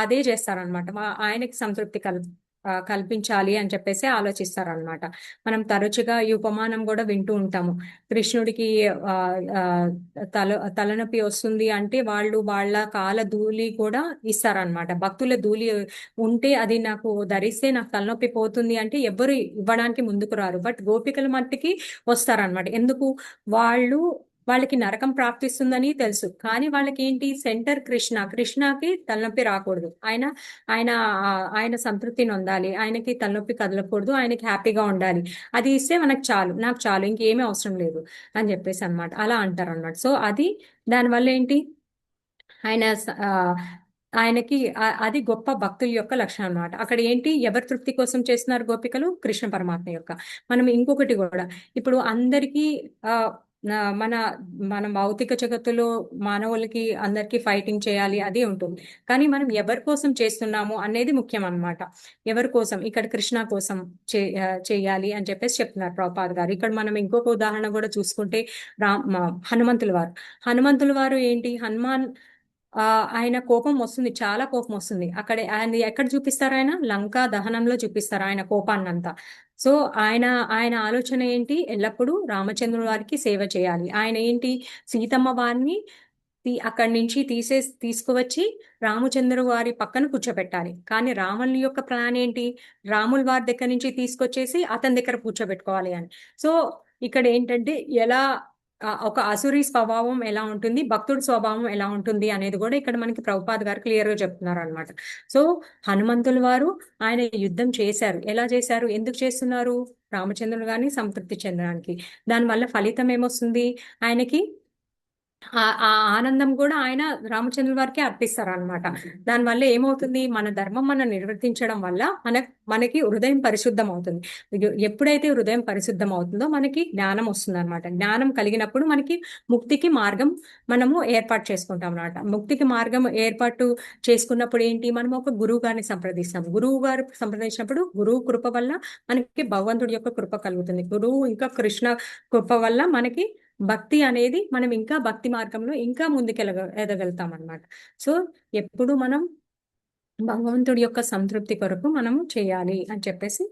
అదే చేస్తారనమాట, ఆయనకి సంతృప్తి కల్పించాలి అని చెప్పేసి ఆలోచిస్తారనమాట. మనం తరచుగా ఈ ఉపమానం కూడా వింటూ ఉంటాము. కృష్ణుడికి ఆ, ఆ, తలనొప్పి వస్తుంది అంటే వాళ్ళు వాళ్ళ కాల ధూళి కూడా ఇస్తారనమాట. భక్తుల ధూళి ఉంటే అది నాకు ధరిస్తే నాకు తలనొప్పి పోతుంది అంటే ఎవరు ఇవ్వడానికి ముందుకు రారు. బట్ గోపికల మట్టికి వస్తారనమాట. ఎందుకు? వాళ్ళకి నరకం ప్రాప్తిస్తుందని తెలుసు, కానీ వాళ్ళకి ఏంటి, సెంటర్ కృష్ణకి తలనొప్పి రాకూడదు. ఆయన ఆయన సంతృప్తి నొందాలి, ఆయనకి తలనొప్పి కదలకూడదు, ఆయనకి హ్యాపీగా ఉండాలి. అది ఇస్తే నాకు చాలు, ఇంకేమీ అవసరం లేదు అని చెప్పేసి అనమాట. అలా అంటారు అనమాట. సో అది దానివల్ల ఏంటి, ఆయన ఆయనకి అది గొప్ప భక్తుల యొక్క లక్షణం అనమాట. అక్కడ ఏంటి, ఎవరి తృప్తి కోసం చేస్తున్నారు గోపికలు? కృష్ణ పరమాత్మ యొక్క. మనం ఇంకొకటి కూడా, ఇప్పుడు అందరికీ మన మన భౌతిక జగత్తులో మానవులకి అందరికీ ఫైటింగ్ చేయాలి అది ఉంటుంది, కానీ మనం ఎవరి కోసం చేస్తున్నాము అనేది ముఖ్యం అన్నమాట. ఎవరి కోసం? ఇక్కడ కృష్ణ కోసం చేయాలి అని చెప్పేసి చెప్తున్నారు ప్రభుపాద గారు. ఇక్కడ మనం ఇంకొక ఉదాహరణ కూడా చూసుకుంటే హనుమంతుల వారు ఏంటి, హనుమాన్ ఆయన కోపం వస్తుంది, చాలా కోపం వస్తుంది. ఆయన ఎక్కడ చూపిస్తారు? ఆయన లంకా దహనంలో చూపిస్తారు ఆయన కోపాన్నంతా. సో ఆయన ఆలోచన ఏంటి, ఎల్లప్పుడూ రామచంద్రుల వారికి సేవ చేయాలి. ఆయన ఏంటి, సీతమ్మ వారిని అక్కడి నుంచి తీసుకువచ్చి రామచంద్ర వారి పక్కన కూర్చోబెట్టాలి. కానీ రాముల యొక్క ప్లాన్ ఏంటి, రాముల వారి దగ్గర నుంచి తీసుకొచ్చేసి అతని దగ్గర కూర్చోబెట్టుకోవాలి అని. సో ఇక్కడ ఏంటంటే, ఎలా ఒక అసురీ స్వభావం ఎలా ఉంటుంది, భక్తుడి స్వభావం ఎలా ఉంటుంది అనేది కూడా ఇక్కడ మనకి ప్రభుపాద గారు క్లియర్ గా చెప్తున్నారు అనమాట. సో హనుమంతుల వారు ఆయన యుద్ధం చేశారు. ఎలా చేశారు, ఎందుకు చేస్తున్నారు? రామచంద్రుడు గారిని సంతృప్తి చెందడానికి. దానివల్ల ఫలితం ఏమొస్తుంది, ఆయనకి ఆ ఆనందం కూడా ఆయన రామచంద్రుల వారికి అర్పిస్తారు అనమాట. దానివల్ల ఏమవుతుంది, మన ధర్మం మనం నిర్వర్తించడం వల్ల మనకి హృదయం పరిశుద్ధం అవుతుంది. ఎప్పుడైతే హృదయం పరిశుద్ధం అవుతుందో మనకి జ్ఞానం వస్తుంది అనమాట. జ్ఞానం కలిగినప్పుడు మనకి ముక్తికి మార్గం మనము ఏర్పాటు చేసుకుంటాం అనమాట. ముక్తికి మార్గం ఏర్పాటు చేసుకున్నప్పుడు ఏంటి, మనం ఒక గురువు గారిని సంప్రదిస్తాం. గురువు గారు సంప్రదించినప్పుడు గురువు కృప వల్ల మనకి భగవంతుడి యొక్క కృప కలుగుతుంది. గురువు ఇంకా కృష్ణ కృప వల్ల మనకి భక్తి అనేది, మనం ఇంకా భక్తి మార్గంలో ఇంకా ఎదగలుగుతాం అనమాట. సో ఎప్పుడు మనం భగవంతుడి యొక్క సంతృప్తి కొరకు మనము చేయాలి అని చెప్పేసి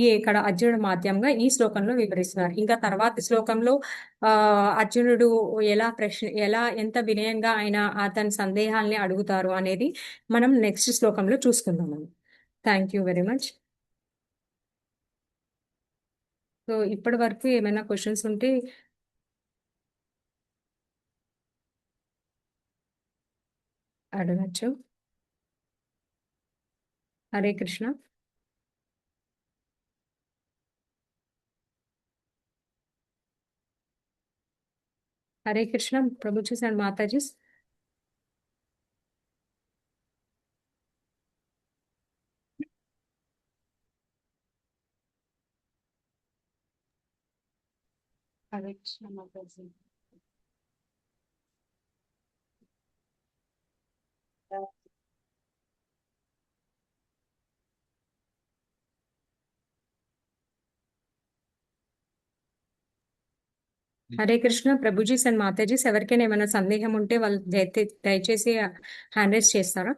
ఈ ఇక్కడ అర్జునుడు మాధ్యంగా ఈ శ్లోకంలో వివరిస్తున్నారు. ఇంకా తర్వాత శ్లోకంలో అర్జునుడు ఎలా ఎంత వినయంగా ఆయన అతని సందేహాల్ని అడుగుతారు అనేది మనం నెక్స్ట్ శ్లోకంలో చూసుకుందాం. Thank you very much. So ఇప్పటి వరకు ఏమైనా క్వశ్చన్స్ ఉంటే అడగచ్చు. హరే కృష్ణ. హరే కృష్ణ ప్రభుజీస్ అండ్ మాతాజీస్. హరే కృష్ణ మాతాజీ. హరే కృష్ణ ప్రభుజీస్ అండ్ మాతాజీస్. ఎవరికైనా ఏమైనా సందేహం ఉంటే వాళ్ళు దయచేసి హ్యాండ్ రైజ్ చేస్తారా?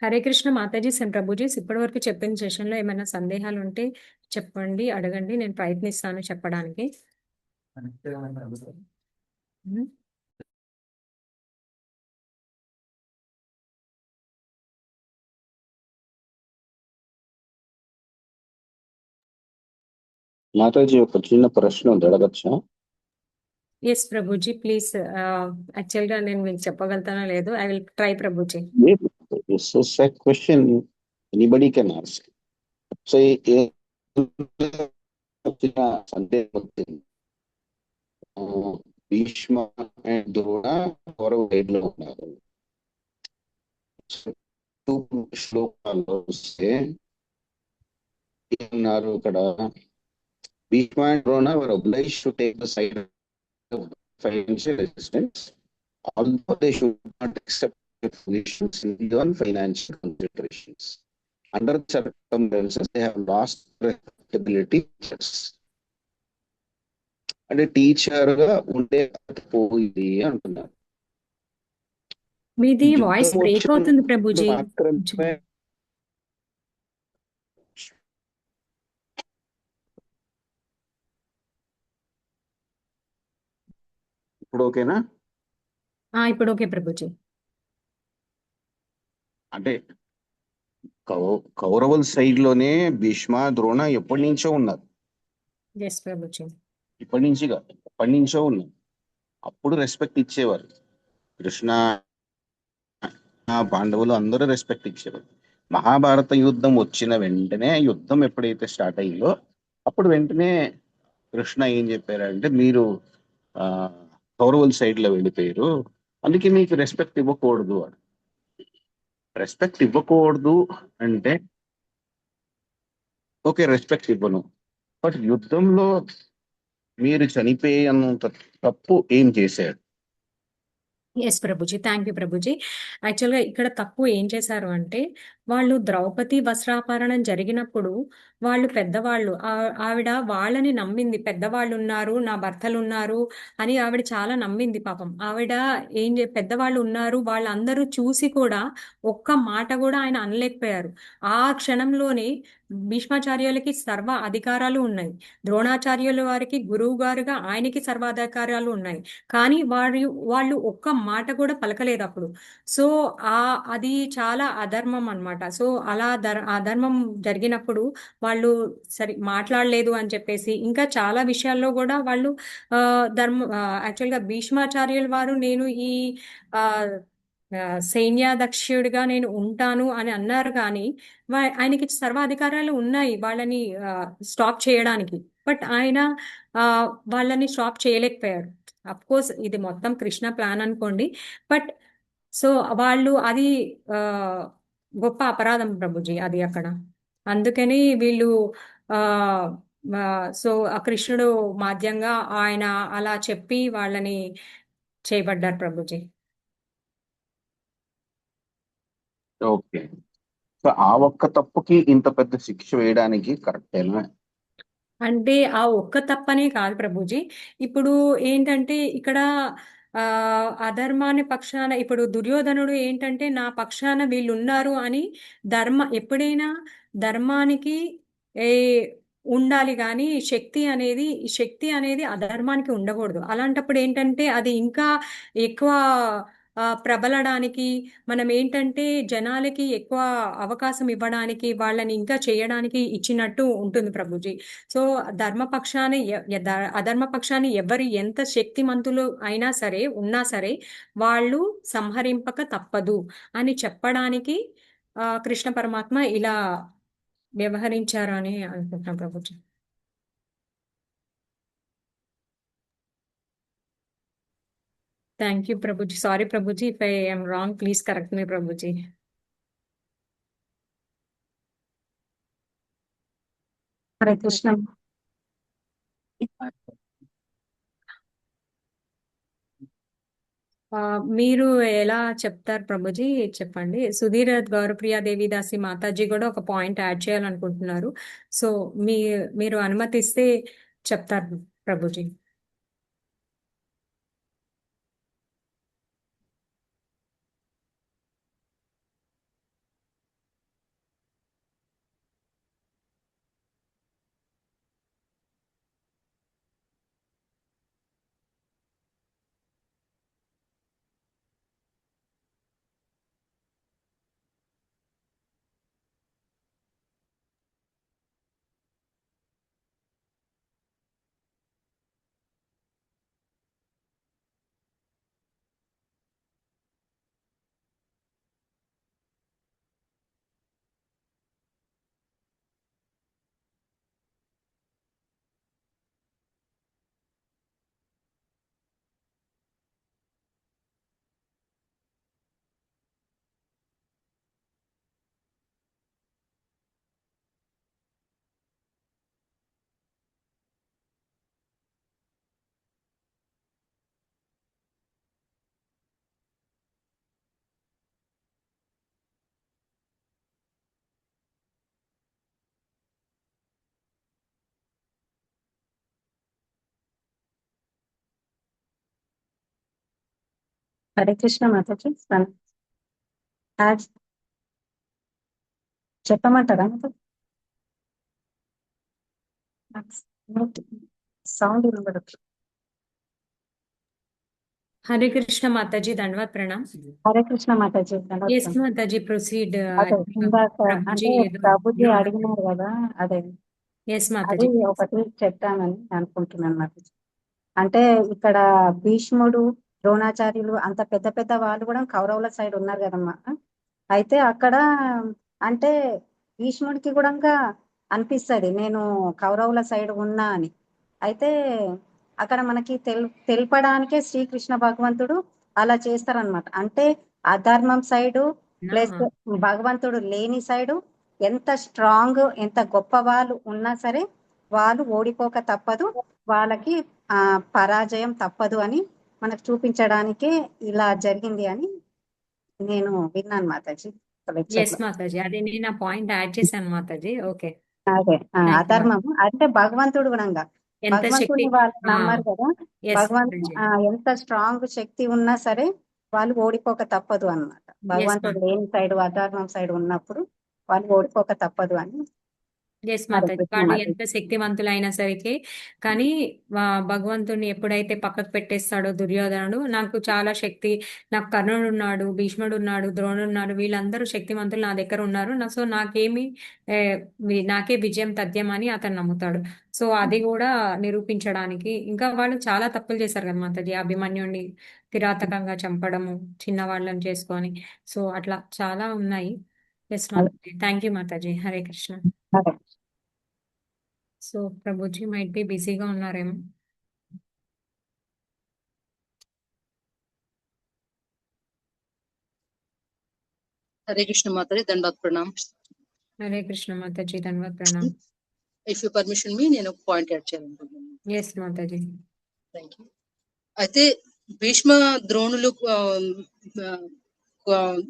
హరే కృష్ణ మాతాజీస్ అండ్ ప్రభుజీస్. ఇప్పటి వరకు చెప్పిన సెషన్లో ఏమైనా సందేహాలు ఉంటే చెప్పండి, అడగండి, నేను ప్రయత్నిస్తాను చెప్పడానికి. మాతాజీ ఒక చిన్న ప్రశ్న ఉంది, అడగచ్చా? Yes Prabhuji please. యాక్చువల్గా నేను మీకు చెప్పగలుగుతానో లేదు, I will try Prabhuji. It's a question anybody can ask. So, Bhishma and Drona Kaurava side లో ఉన్నారు. శ్లోకాల్లో వస్తే ఏమన్నారు ఇక్కడ, Bhishma and Drona were obliged to take the side of financial resistance, although they should not accept positions on financial considerations. Under the circumstances, they have lost respectability. అంటే టీచర్ గా ఉండే పోయింది అంటున్నారు. మీది యుద్ధం వాయిస్ బ్రేక్ అవుతుంది ప్రభుజీ. మాత్రమే ఇప్పుడు ఓకేనా? ఇప్పుడు ఓకే ప్రభుజీ. అంటే కౌరవుల సైడ్ లోనే భీష్మ ద్రోణ ఎప్పటి నుంచో ఉన్నారు. ఎస్ ప్రభుజీ. ఇప్పటి నుంచి కాదు, ఎప్పటి నుంచో ఉన్నారు. అప్పుడు రెస్పెక్ట్ ఇచ్చేవారు. కృష్ణ పాండవులు అందరూ రెస్పెక్ట్ ఇచ్చేవారు. మహాభారత యుద్ధం వచ్చిన వెంటనే, యుద్ధం ఎప్పుడైతే స్టార్ట్ అయ్యిందో అప్పుడు వెంటనే కృష్ణ ఏం చెప్పారంటే, మీరు కౌరవుల సైడ్ లో వెళ్ళిపోయారు, అందుకే మీకు రెస్పెక్ట్ ఇవ్వకూడదు అని. రెస్పెక్ట్ ఇవ్వకూడదు అంటే ఓకే, రెస్పెక్ట్ ఇవ్వను, బట్ యుద్ధంలో మీరు చనిపోయేంత తప్పు ఏం చేశారు? Yes Prabhuji, thank you Prabhuji. యాక్చువల్గా ఇక్కడ తప్పు ఏం చేశారు అంటే, వాళ్ళు ద్రౌపది వస్త్రాపహరణం జరిగినప్పుడు వాళ్ళు పెద్దవాళ్ళు, ఆవిడ వాళ్ళని నమ్మింది. పెద్దవాళ్ళు ఉన్నారు, నా భర్తలు ఉన్నారు అని ఆవిడ చాలా నమ్మింది. పాపం ఆవిడ పెద్దవాళ్ళు ఉన్నారు వాళ్ళందరూ చూసి కూడా ఒక్క మాట కూడా ఆయన అనలేకపోయారు. ఆ క్షణంలోనే భీష్మాచార్యులకి సర్వ అధికారాలు ఉన్నాయి, ద్రోణాచార్యుల వారికి గురువు గారుగా ఆయనకి సర్వాధికారాలు ఉన్నాయి. కానీ వాళ్ళు ఒక్క మాట కూడా పలకలేదు అప్పుడు. సో అది చాలా అధర్మం అన్నమాట. సో అలా అధర్మం జరిగినప్పుడు వాళ్ళు సరే మాట్లాడలేదు అని చెప్పేసి, ఇంకా చాలా విషయాల్లో కూడా వాళ్ళు యాక్చువల్గా భీష్మాచార్యుల వారు నేను ఈ ఆ సైన్యాధ్యక్షుడిగా నేను ఉంటాను అని అన్నారు. కానీ ఆయనకి సర్వాధికారాలు ఉన్నాయి వాళ్ళని స్టాప్ చేయడానికి. బట్ ఆయన వాళ్ళని స్టాప్ చేయలేకపోయారు. అఫ్ కోర్స్ ఇది మొత్తం కృష్ణ ప్లాన్ అనుకోండి, బట్ సో వాళ్ళు అది గొప్ప అపరాధం ప్రభుజీ అది అక్కడ. అందుకని వీళ్ళు సో ఆ కృష్ణుడు మాధ్యంగా ఆయన అలా చెప్పి వాళ్ళని చేయబడ్డారు ప్రభుజీ. ఓకే, సో ఆ ఒక్క తప్పుకి ఇంత పెద్ద శిక్ష వేయడానికి కరెక్టేనా? అంటే ఆ ఒక్క తప్పనే కాదు ప్రభుజీ. ఇప్పుడు ఏంటంటే ఇక్కడ అధర్మాన్ని పక్షాన ఇప్పుడు దుర్యోధనుడు ఏంటంటే నా పక్షాన వీళ్ళు ఉన్నారు అని ఎప్పుడైనా ధర్మానికి ఏ ఉండాలి, కానీ శక్తి అనేది అధర్మానికి ఉండకూడదు. అలాంటప్పుడు ఏంటంటే అది ఇంకా ఎక్కువ ప్రబలడానికి, మనం ఏంటంటే జనాలకి ఎక్కువ అవకాశం ఇవ్వడానికి, వాళ్ళని ఇంకా చేయడానికి ఇచ్చినట్టు ఉంటుంది ప్రభుజీ. సో అధర్మపక్షాన్ని ఎవరు ఎంత శక్తిమంతులు అయినా సరే ఉన్నా సరే వాళ్ళు సంహరింపక తప్పదు అని చెప్పడానికి కృష్ణ పరమాత్మ ఇలా వ్యవహరించారు అని అనుకుంటున్నాం Prabhuji. Thank you Prabhuji. Sorry Prabhuji, if I am wrong, please correct me Prabhuji. హరే కృష్ణ. మీరు ఎలా చెప్తారు ప్రభుజీ, చెప్పండి. సుధీర్ గౌరప్రియ దేవిదాసి మాతాజీ కూడా ఒక పాయింట్ యాడ్ చేయాలనుకుంటున్నారు. సో మీరు అనుమతిస్తే చెప్తారు ప్రభుజీ. హరే కృష్ణ మాతాజీ. యాడ్ చెప్పమంటారా మాతాజీ? సౌండ్ వినబడదు. హరే కృష్ణ మాతాజీ, దండవత్ ప్రణామ్. హరే కృష్ణ మాతాజీ. ఎస్ మాతాజీ, ప్రొసీడ్. అదే ఇందాక ప్రభుజీ అంటే ఏదో ప్రభుజీ drone. అడిగినారు కదా, అదే ఎస్ అది మాతాజీ. ఒకటి చెప్తానని అనుకుంటున్నాను మాతాజీ. అంటే ఇక్కడ భీష్ముడు, ద్రోణాచార్యులు అంత పెద్ద పెద్ద వాళ్ళు కూడా కౌరవుల సైడ్ ఉన్నారు కదమ్మా. అయితే అక్కడ అంటే భీష్ముడికి కూడా అనిపిస్తుంది నేను కౌరవుల సైడ్ ఉన్నా అని. అయితే అక్కడ మనకి తెలపడానికే శ్రీకృష్ణ భగవంతుడు అలా చేస్తారనమాట. అంటే అధర్మం సైడు ప్లస్ భగవంతుడు లేని సైడు ఎంత స్ట్రాంగ్ ఎంత గొప్ప వాళ్ళు ఉన్నా సరే వాళ్ళు ఓడిపోక తప్పదు, వాళ్ళకి పరాజయం తప్పదు అని మనకు చూపించడానికే ఇలా జరిగింది అని నేను విన్నాను మాతాజీ. ఎస్ మాతాజీ, అదే నేను ఆ పాయింట్ యాడ్ చేశాను మాతాజీ. ఓకే, అదే అధర్మము అంటే భగవంతుడు కూడా ఎంత శక్తి. భగవంతుడిని వాళ్ళు నమ్మరు కదా. ఎస్ భగవంతుడు ఎంత స్ట్రాంగ్ శక్తి ఉన్నా సరే వాళ్ళు ఓడిపోక తప్పదు అన్నమాట. భగవంతుడు లేని సైడ్ అధర్మం సైడ్ ఉన్నప్పుడు వాళ్ళు ఓడిపోక తప్పదు అని. ఎస్ మాతాజీ, వాళ్ళు ఎంత శక్తివంతులైనా సరికి కానీ భగవంతుడిని ఎప్పుడైతే పక్కకు పెట్టేస్తాడో దుర్యోధనుడు, నాకు చాలా శక్తి, నాకు కర్ణుడు ఉన్నాడు, భీష్ముడు ఉన్నాడు, ద్రోణుడు ఉన్నాడు, వీళ్ళందరూ శక్తివంతులు నా దగ్గర ఉన్నారు, సో నాకే విజయం తథ్యం అని అతను నమ్ముతాడు. సో అది కూడా నిరూపించడానికి ఇంకా వాళ్ళు చాలా తప్పులు చేశారు కదా మాతాజీ. అభిమన్యుడిని కిరాతకంగా చంపడము, చిన్న వాళ్ళని చేసుకొని, సో అట్లా చాలా ఉన్నాయి. ఎస్ మాతాజీ, thank you Mataji. Hare Krishna. So ప్రభుజీ మైట్ బి బిజీగా ఉన్నారేమో. హరే కృష్ణ మాతాజీ, దండవత్ ప్రణామ్. హరే కృష్ణ మాతాజీ, ధన్యవాద్ ప్రణామ్. ఇఫ్ యూ పర్మిషన్ మీ, నేను ఒక పాయింట్ యాడ్ చేయాలనుకుంటున్నాను. ఎస్ మాతాజీ. Thank you. అయితే భీష్మ ద్రోణులు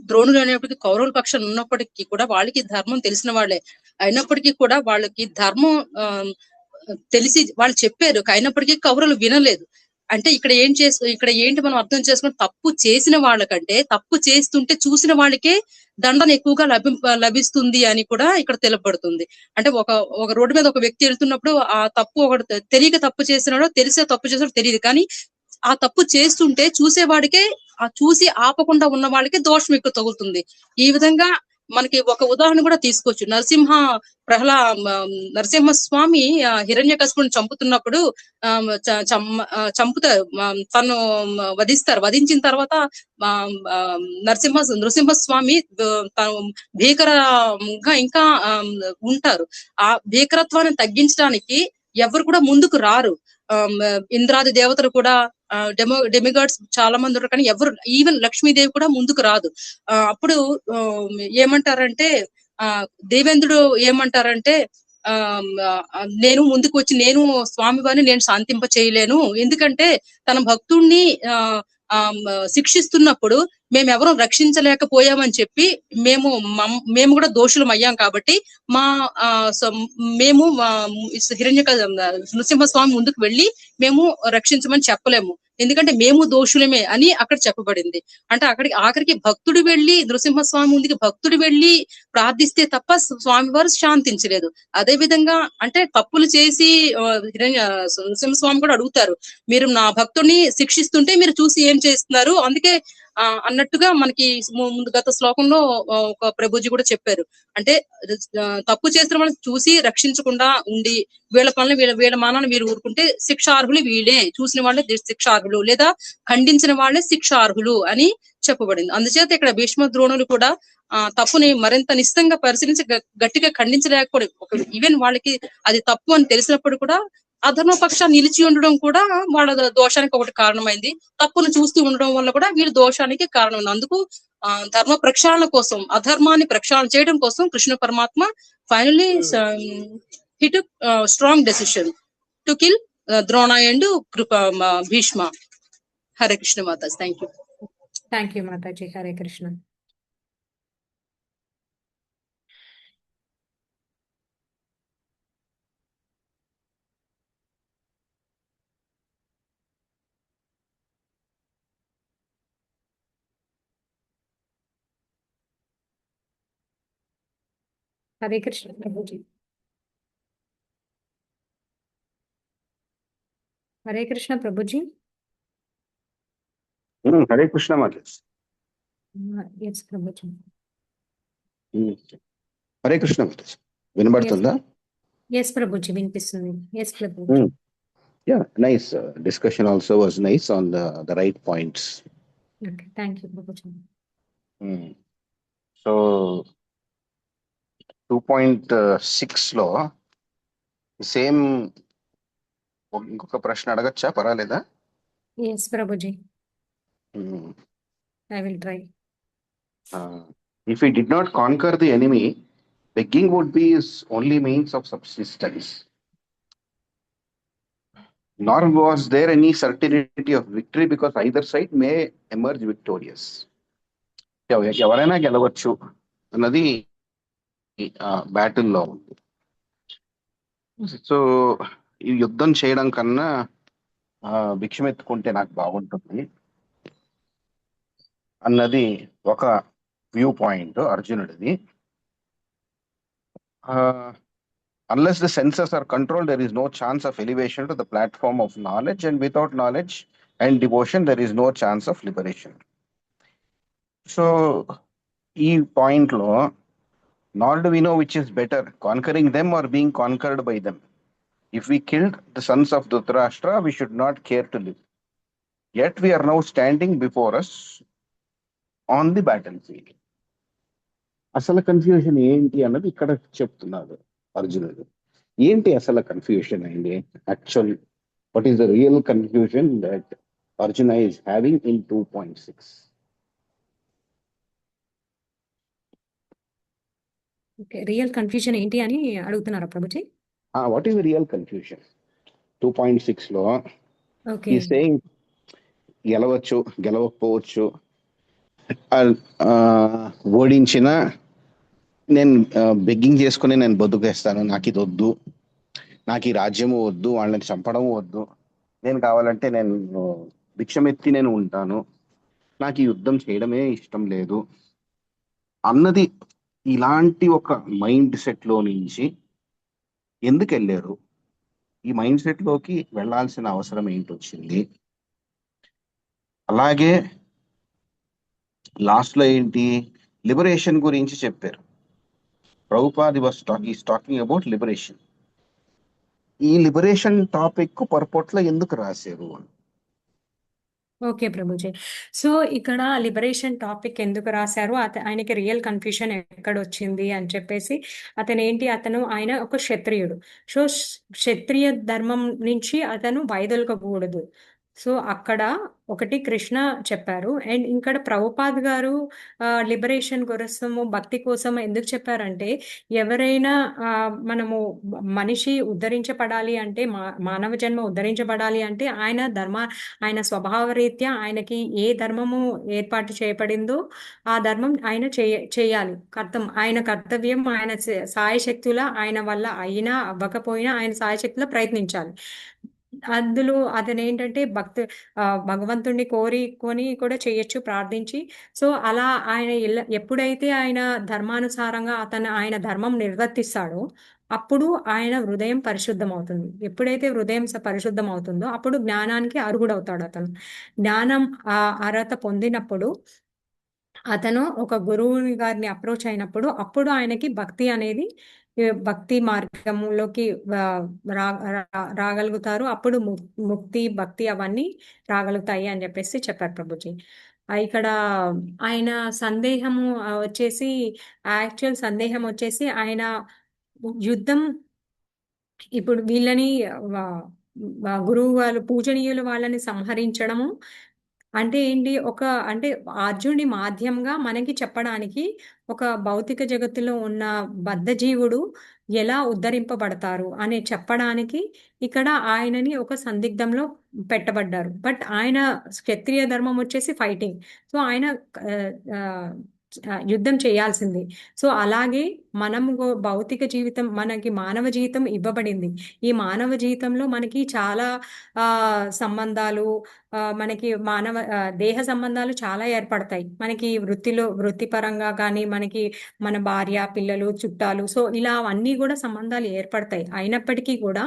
ద్రోణులు అనేప్పటికీ కౌరవుల పక్షాలు ఉన్నప్పటికీ కూడా వాళ్ళకి ధర్మం తెలిసిన వాళ్ళే అయినప్పటికీ కూడా వాళ్ళకి ధర్మం తెలిసి వాళ్ళు చెప్పారు, అయినప్పటికీ కౌరవులు వినలేదు. అంటే ఇక్కడ ఏంటి మనం అర్థం చేసుకుని, తప్పు చేసిన వాళ్ళకంటే తప్పు చేస్తుంటే చూసిన వాళ్ళకే దండన ఎక్కువగా లభిస్తుంది అని కూడా ఇక్కడ తెలుపబడుతుంది. అంటే ఒక రోడ్డు మీద ఒక వ్యక్తి వెళ్తున్నప్పుడు ఆ తప్పు ఒకటి తెలియక తప్పు చేసినాడో తెలిసే తప్పు చేసినాడో తెలియదు, కానీ ఆ తప్పు చేస్తుంటే చూసేవాడికే, ఆ చూసి ఆపకుండా ఉన్న వాళ్ళకి దోషం ఎక్కువ తగులుతుంది. ఈ విధంగా మనకి ఒక ఉదాహరణ కూడా తీసుకోవచ్చు. నరసింహస్వామి హిరణ్యకశిపుని చంపుతున్నప్పుడు చంపుతారు, తను వధించిన తర్వాత నృసింహస్వామి తను భీకరంగా ఇంకా ఉంటారు. ఆ భీకరత్వాన్ని తగ్గించడానికి ఎవరు కూడా ముందుకు రారు. ఇంద్రాది దేవతలు కూడా డెమిగాడ్స్ చాలా మంది ఉంటారు, కానీ ఎవరు, ఈవెన్ లక్ష్మీదేవి కూడా ముందుకు రాదు. అప్పుడు ఏమంటారంటే దేవేంద్రుడు ఏమంటారంటే నేను ముందుకు వచ్చి నేను స్వామివారిని నేను శాంతింప చేయలేను, ఎందుకంటే తన భక్తుణ్ణి శిక్షిస్తున్నప్పుడు మేమెవరూ రక్షించలేకపోయామని చెప్పి మేము కూడా దోషులం అయ్యాం, కాబట్టి మేము నృసింహస్వామి ముందుకు వెళ్ళి మేము రక్షించమని చెప్పలేము, ఎందుకంటే మేము దోషులమే అని అక్కడ చెప్పబడింది. అంటే ఆఖరికి భక్తుడు వెళ్ళి నృసింహస్వామి ముందుకి భక్తుడు వెళ్ళి ప్రార్థిస్తే తప్ప స్వామివారు శాంతించలేదు. అదే విధంగా అంటే తప్పులు చేసి నృసింహస్వామి కూడా అడుగుతారు, మీరు నా భక్తుడిని శిక్షిస్తుంటే మీరు చూసి ఏం చేస్తున్నారు, అందుకే అన్నట్టుగా మనకి గత శ్లోకంలో ఒక ప్రభుజీ కూడా చెప్పారు. అంటే తప్పు చేసిన వాళ్ళని చూసి రక్షించకుండా ఉండి వీళ్ళ పనులు వీళ్ళ మానాన్ని వీరు ఊరుకుంటే శిక్షార్హులు వీళ్ళే, చూసిన వాళ్ళే శిక్షార్హులు, లేదా ఖండించిన వాళ్ళే శిక్షార్హులు అని చెప్పబడింది. అందుచేత ఇక్కడ భీష్మ ద్రోణులు కూడా తప్పుని మరింత నిశ్చితంగా పరిశీలించి గట్టిగా ఖండించలేకపోవడం, ఈవెన్ వాళ్ళకి అది తప్పు అని తెలిసినప్పుడు కూడా అధర్మపక్షాన్ని నిలిచి ఉండడం కూడా వాళ్ళ దోషానికి ఒకటి కారణమైంది. తప్పును చూస్తూ ఉండడం వల్ల కూడా వీళ్ళ దోషానికి కారణమైంది. అందుకు ధర్మ ప్రక్షాళన కోసం, అధర్మాన్ని ప్రక్షాళన చేయడం కోసం కృష్ణ పరమాత్మ finally he took strong decision to kill Drona and Bhishma. Hare Krishna Mataji. Thank you. Thank you Mataji. Hare Krishna. Hare Krishna Prabhuji. హరే కృష్ణ ప్రభుజీ. హరే కృష్ణ మాతాజీ. ఎస్ ప్రభుజీ. హరే కృష్ణ మాతాజీ. వినబడుతుందా? ఎస్ ప్రభుజీ, వినిపిస్తుంది. Yes Prabhuji. Yeah, nice. Discussion also was nice on the right points. Okay, thank you Prabhuji. So 2.6 లో సేమ్ ఇంకొక ప్రశ్న అడగచ్చా? పర్వాలేదా? Yes Prabhuji, I will try. If he did not conquer the enemy, begging would be his only means of subsistence. Nor was there any certainty of victory because either side may emerge victorious. ఎవరైనా గెలవచ్చు అన్నది బ్యాటిల్లో ఉంది. సో ఈ యుద్ధం చేయడం కన్నా భిక్షమెత్తుకుంటే నాకు బాగుంటుంది అన్నది ఒక వ్యూ పాయింట్ అర్జునుడిది. Unless the senses are controlled, there is no chance of elevation to the platform of knowledge, and without knowledge and devotion, there is no chance of liberation. So, ఈ పాయింట్ లో nor do we know which is better, conquering them or being conquered by them. If we killed the sons of Dhritarashtra, we should not care to live. Yet we are now standing before us on the battlefield. అసలు కన్ఫ్యూజన్ ఏంటి అన్నది ఇక్కడ చెప్తున్నారు అర్జునుడు. ఏంటి అసలు కన్ఫ్యూషన్ అయింది? Actual what is the real confusion that Arjuna is having in 2.6? Okay, real confusion ఏంటి అని అడుగుతున్నారా Prabhuji? What is the real confusion 2.6 లో? ఓకే, ఈ సేయింగ్ గెలవచ్చు, గెలవకపోవచ్చు, ఓడించిన నేను బెగ్గింగ్ చేసుకుని నేను బతుకేస్తాను, నాకు ఇది వద్దు, నాకు ఈ రాజ్యము వద్దు, వాళ్ళని చంపడం వద్దు, నేను కావాలంటే నేను భిక్షమెత్తి నేను ఉంటాను, నాకు ఈ యుద్ధం చేయడమే ఇష్టం లేదు అన్నది, ఇలాంటి ఒక మైండ్ సెట్ లో నుంచి ఎందుకు వెళ్ళారు? ఈ మైండ్ సెట్ లోకి వెళ్ళాల్సిన అవసరం ఏంటి వచ్చింది? అలాగే లాస్ట్ లో ఏంటి, లిబరేషన్ గురించి చెప్పారు. Prabhupada is talking about liberation. ఈ లిబరేషన్ టాపిక్ పర్పోట్లో ఎందుకు రాశారు? ఓకే ప్రభుజీ. సో ఇక్కడ లిబరేషన్ టాపిక్ ఎందుకు రాశారు, ఆయనకి రియల్ కన్ఫ్యూషన్ ఎక్కడ వచ్చింది అని చెప్పేసి, ఆయన ఒక క్షత్రియుడు. సో క్షత్రియ ధర్మం నుంచి అతను వైదొలగకూడదు. సో అక్కడ ఒకటి కృష్ణ చెప్పారు. అండ్ ఇక్కడ ప్రభుపాద్ గారు లిబరేషన్ కోసము, భక్తి కోసం ఎందుకు చెప్పారంటే, ఎవరైనా మనము మనిషి ఉద్ధరించబడాలి అంటే, మానవ జన్మ ఉద్ధరించబడాలి అంటే ఆయన స్వభావ రీత్యా ఆయనకి ఏ ధర్మము ఏర్పాటు చేయబడిందో ఆ ధర్మం ఆయన చేయాలి. ఆయన కర్తవ్యం, ఆయన సాయశక్తుల, ఆయన వల్ల అయినా అవ్వకపోయినా ఆయన సాయశక్తుల ప్రయత్నించాలి. అందులో అతను ఏంటంటే భగవంతుడిని కోరుకొని కూడా చేయొచ్చు, ప్రార్థించి. సో అలా ఆయన ఎప్పుడైతే ఆయన ధర్మానుసారంగా ఆయన ధర్మం నిర్వర్తిస్తాడో అప్పుడు ఆయన హృదయం పరిశుద్ధం అవుతుంది. ఎప్పుడైతే హృదయం పరిశుద్ధం అవుతుందో అప్పుడు జ్ఞానానికి అర్హుడవుతాడు. అతను జ్ఞానం అర్హత పొందినప్పుడు అతను ఒక గురువు గారిని అప్రోచ్ అయినప్పుడు అప్పుడు ఆయనకి భక్తి మార్గంలోకి రాగలుగుతారు. అప్పుడు ముక్తి, భక్తి అవన్నీ రాగలుగుతాయి అని చెప్పేసి చెప్పారు ప్రభుజీ. ఇక్కడ ఆయన సందేహము వచ్చేసి, యాక్చువల్ సందేహం వచ్చేసి, ఆయన యుద్ధం ఇప్పుడు వీళ్ళని గురువు వాళ్ళు, పూజనీయులు వాళ్ళని సంహరించడము అంటే ఏంటి, అంటే అర్జునుడి మాధ్యమంగా మనకి చెప్పడానికి, ఒక భౌతిక జగత్తులో ఉన్న బద్ధజీవుడు ఎలా ఉద్ధరింపబడతారు అని చెప్పడానికి ఇక్కడ ఆయనని ఒక సందిగ్ధంలో పెట్టబడ్డారు. బట్ ఆయన క్షత్రియ ధర్మం వచ్చేసి ఫైటింగ్. సో ఆయన యుద్ధం చేయాల్సింది. సో అలాగే మనము భౌతిక జీవితం, మనకి మానవ జీవితం ఇవ్వబడింది. ఈ మానవ జీవితంలో మనకి చాలా సంబంధాలు, మనకి దేహ సంబంధాలు చాలా ఏర్పడతాయి. మనకి వృత్తిపరంగా కానీ, మనకి మన భార్య, పిల్లలు, చుట్టాలు, సో ఇలా అన్నీ కూడా సంబంధాలు ఏర్పడతాయి. అయినప్పటికీ కూడా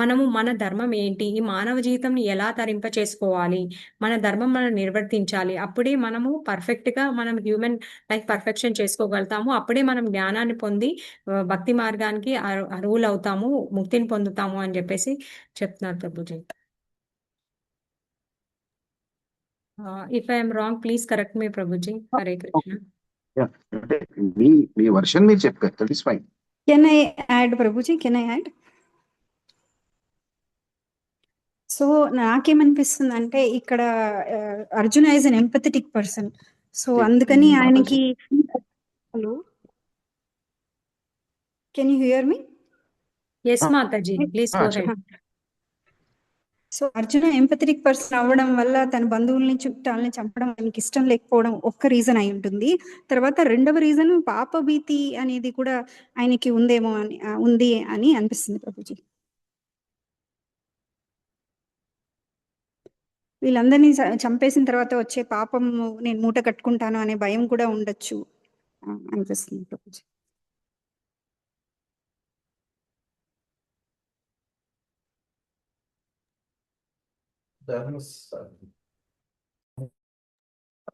మనము మన ధర్మం ఏంటి, ఈ మానవ జీవితంని ఎలా తరింప చేసుకోవాలి, మన ధర్మం మనం నిర్వర్తించాలి. అప్పుడే మనము పర్ఫెక్ట్గా మనం హ్యూమన్ లైఫ్ పర్ఫెక్షన్ చేసుకోగలుగుతాము. అప్పుడే మనం జ్ఞానాన్ని పొంది భక్తి మార్గానికి అర్హులు అవుతాము, ముక్తిని పొందుతాము అని చెప్పేసి చెప్తున్నారు ప్రభుజీ. If I'm wrong please correct me ప్రభుజీ. హరే కృష్ణ. అంటే మీ వర్షన్ మీరు చెప్పారు, that is fine. Can I add ప్రభుజీ, కెన్ ఐ యాడ్? సో నాకేమనిపిస్తుంది అంటే ఇక్కడ Arjuna is an empathetic person. So అందుకని ఆయనకి, hello can you hear me? Yes మాతాజీ, please go head. So Arjuna empathetic person అవ్వడం వల్ల తన బంధువుల్ని, చుట్టాలని చంపడం ఆయనకి ఇష్టం లేకపోవడం ఒక్క రీజన్ అయి ఉంటుంది. తర్వాత రెండవ రీజన్ పాపభీతి అనేది కూడా ఆయనకి ఉంది అని అనిపిస్తుంది ప్రభుజీ. వీళ్ళందరినీ చంపేసిన తర్వాత వచ్చే పాపం నేను మూట కట్టుకుంటాను అనే భయం కూడా ఉండొచ్చు అనిపిస్తుంది ప్రభుజీ.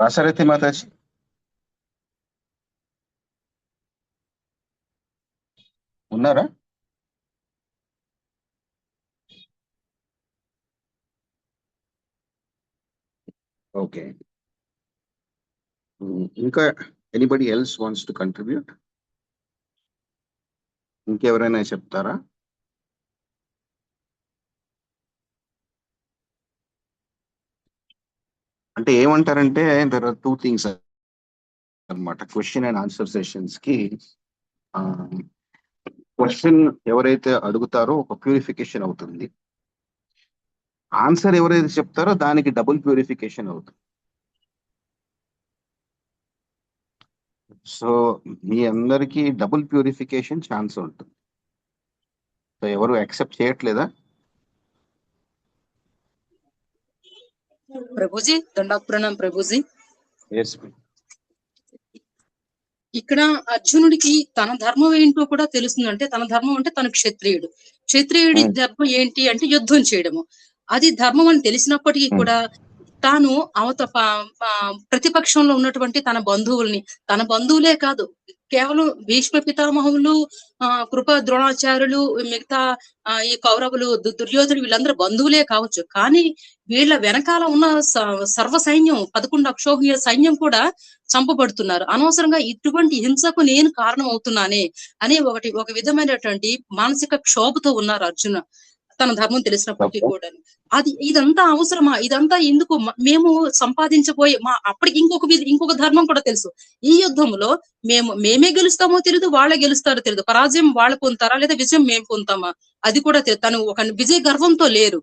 రాసారైతే మాతాజీ? ఉన్నారా? ఓకే, ఇంకా anybody else wants to contribute? ఇంకెవరైనా చెప్తారా? అంటే ఏమంటారంటే దర్ ఆర్ 2 థింగ్స్ అన్నమాట క్వశ్చన్ అండ్ ఆన్సర్ సెషన్స్ కి. క్వశ్చన్ ఎవరైతే అడుగుతారో ఒక ప్యూరిఫికేషన్ అవుతుంది, ఆన్సర్ ఎవరైతే చెప్తారో దానికి డబుల్ ప్యూరిఫికేషన్ అవుతుంది. సో మీ అందరికీ డబుల్ ప్యూరిఫికేషన్ ఛాన్స్ ఉంటుంది. సో ఎవరు యాక్సెప్ట్ చేయట్లేదా? ప్రభుజీ దండాపురణం ప్రభుజీ. ఎస్. ఇక్కడ అర్జునుడికి తన ధర్మం ఏంటో కూడా తెలుస్తుంది. అంటే తన ధర్మం అంటే తన క్షత్రియుడు. క్షత్రియుడి ధర్మం ఏంటి అంటే యుద్ధం చేయడము. అది ధర్మం అని తెలిసినప్పటికీ కూడా తాను ప్రతిపక్షంలో ఉన్నటువంటి తన బంధువులే కాదు, కేవలం భీష్మ పితామహులు, కృప ద్రోణాచార్యులు, మిగతా ఈ కౌరవులు, దుర్యోధనుడు వీళ్ళందరూ బంధువులే కావచ్చు. కానీ వీళ్ళ వెనకాల ఉన్న సర్వ సైన్యం, 11 అక్షోహిణీయ సైన్యం కూడా చంపబడుతున్నారు. అనవసరంగా ఇటువంటి హింసకు నేను కారణం అవుతున్నానే అనే ఒక విధమైనటువంటి మానసిక క్షోభతో ఉన్నారు అర్జున, తన ధర్మం తెలిసినప్పటికీ కూడా. ఇదంతా అవసరమా? ఇదంతా ఎందుకు? మేము సంపాదించబోయే అప్పటికి ఇంకొక ధర్మం కూడా తెలుసు. ఈ యుద్ధంలో మేమే గెలుస్తామో తెలియదు, వాళ్ళే గెలుస్తారో తెలియదు. పరాజయం వాళ్ళు పొందుతారా లేదా విజయం మేము పొందుతామా అది కూడా తెలియదు. తను ఒక విజయ గర్వంతో లేరు.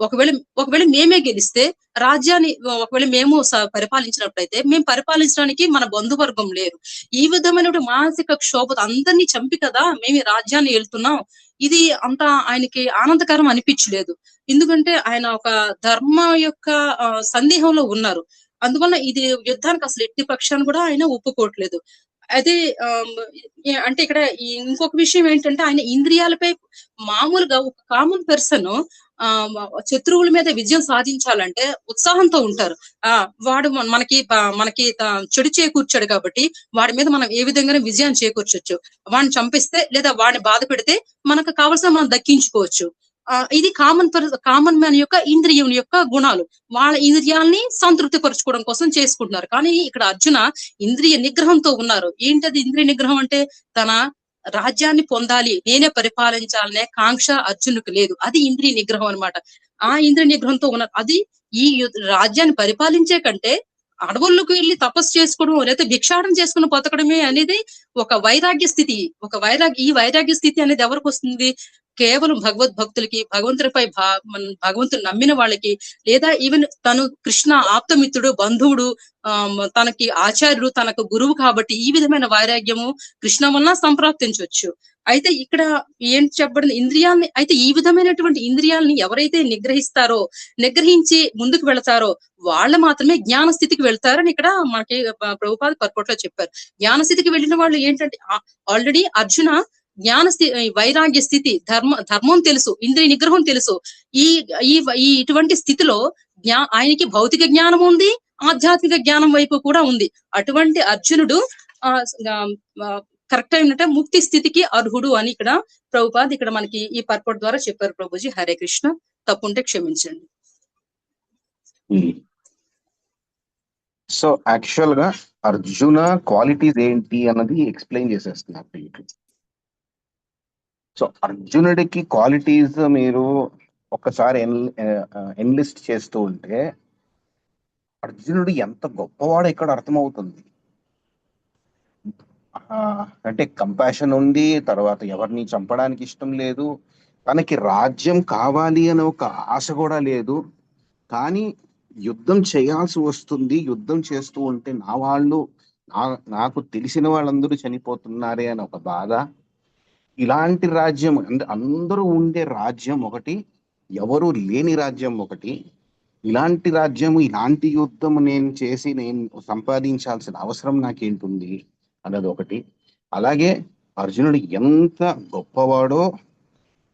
ఒకవేళ మేమే గెలిస్తే రాజ్యాన్ని ఒకవేళ మేము పరిపాలించినట్లయితే మేము పరిపాలించడానికి మన బంధువర్గం లేరు. ఈ విధమైన మానసిక క్షోభత అందరినీ చంపి కదా మేము ఈ రాజ్యాన్ని వెళ్తున్నాం. ఇది అంత ఆయనకి ఆనందకరం అనిపించలేదు. ఎందుకంటే ఆయన ఒక ధర్మ యొక్క సందేహంలో ఉన్నారు. అందువల్ల ఇది యుద్ధానికి అసలు ఎట్టి పక్షాన్ని కూడా ఆయన ఒప్పుకోవట్లేదు. అదే అంటే ఇక్కడ ఇంకొక విషయం ఏంటంటే ఆయన ఇంద్రియాలపై మామూలుగా ఒక కామన్ పర్సన్ శత్రువుల మీద విజయం సాధించాలంటే ఉత్సాహంతో ఉంటారు. వాడు మనకి చెడు చేకూర్చాడు కాబట్టి వాడి మీద మనం ఏ విధంగానే విజయాన్ని చేకూర్చొచ్చు. వాడిని చంపిస్తే లేదా వాడిని బాధ పెడితే మనకు కావాల్సిన మనం దక్కించుకోవచ్చు. ఇది కామన్ మ్యాన్ యొక్క ఇంద్రియం యొక్క గుణాలు. వాళ్ళ ఇంద్రియాలని సంతృప్తి పరచుకోవడం కోసం చేసుకుంటున్నారు. కానీ ఇక్కడ అర్జున ఇంద్రియ నిగ్రహంతో ఉన్నారు. ఏంటది ఇంద్రియ నిగ్రహం అంటే? తన రాజ్యాన్ని పొందాలి, నేనే పరిపాలించాలనే కాంక్ష అర్జునుడికి లేదు. అది ఇంద్రియ నిగ్రహం అన్నమాట. ఆ ఇంద్రియ నిగ్రహంతో ఉన్నారు. అది ఈ రాజ్యాన్ని పరిపాలించే కంటే అడవుల్లోకి వెళ్ళి తపస్సు చేసుకోవడం లేకపోతే భిక్షాటన చేసుకుని బతకడమే అనేది ఒక వైరాగ్య స్థితి. ఈ వైరాగ్య స్థితి అనేది ఎవరికి వస్తుంది? కేవలం భగవద్భక్తులకి, భగవంతుని నమ్మిన వాళ్ళకి, లేదా ఈవెన్ తను కృష్ణ ఆప్తమిత్రుడు, బంధువుడు, తనకి ఆచార్యుడు, తనకు గురువు కాబట్టి ఈ విధమైన వైరాగ్యము కృష్ణ వలన సంప్రాప్తించవచ్చు. అయితే ఇక్కడ ఏంటి చెప్పబడింది, ఇంద్రియాలని, అయితే ఈ విధమైనటువంటి ఇంద్రియాలని ఎవరైతే నిగ్రహించి ముందుకు వెళతారో వాళ్ళు మాత్రమే జ్ఞాన స్థితికి వెళ్తారని ఇక్కడ మనకి ప్రభుపాద పర్కోట్లో చెప్పారు. జ్ఞాన స్థితికి వెళ్ళిన వాళ్ళు ఏంటంటే, ఆల్రెడీ అర్జున వైరాగ్య స్థితి, ధర్మం తెలుసు, ఇంద్రియ నిగ్రహం తెలుసు. ఈ ఈ ఇటువంటి స్థితిలో ఆయనకి భౌతిక జ్ఞానం ఉంది, ఆధ్యాత్మిక జ్ఞానం వైపు కూడా ఉంది. అటువంటి అర్జునుడు కరెక్ట్ అయినట్టే ముక్తి స్థితికి అర్హుడు అని ఇక్కడ ప్రభుపాద్ ఇక్కడ మనకి ఈ పర్పట్ ద్వారా చెప్పారు. ప్రభుజీ హరే కృష్ణ, తప్పుంటే క్షమించండి. సో యాక్చువల్ గా అర్జున క్వాలిటీస్ ఏంటి అన్నది ఎక్స్ప్లెయిన్ చేసేస్తున్నారు. సో అర్జునుడికి క్వాలిటీస్ మీరు ఒక్కసారి ఎన్లిస్ట్ చేస్తూ ఉంటే అర్జునుడు ఎంత గొప్పవాడో ఇక్కడ అర్థమవుతుంది. అంటే కంపాషన్ ఉంది, తర్వాత ఎవరిని చంపడానికి ఇష్టం లేదు, తనకి రాజ్యం కావాలి అనే ఒక ఆశ కూడా లేదు, కానీ యుద్ధం చేయాల్సి వస్తుంది, యుద్ధం చేస్తూ ఉంటే నా వాళ్ళు నాకు తెలిసిన వాళ్ళందరూ చనిపోతున్నారే అని ఒక బాధ. ఇలాంటి రాజ్యం అంటే అందరూ ఉండే రాజ్యం ఒకటి, ఎవరు లేని రాజ్యం ఒకటి. ఇలాంటి రాజ్యం, ఇలాంటి యుద్ధం నేను సంపాదించాల్సిన అవసరం నాకేంటుంది అన్నది ఒకటి. అలాగే అర్జునుడు ఎంత గొప్పవాడో,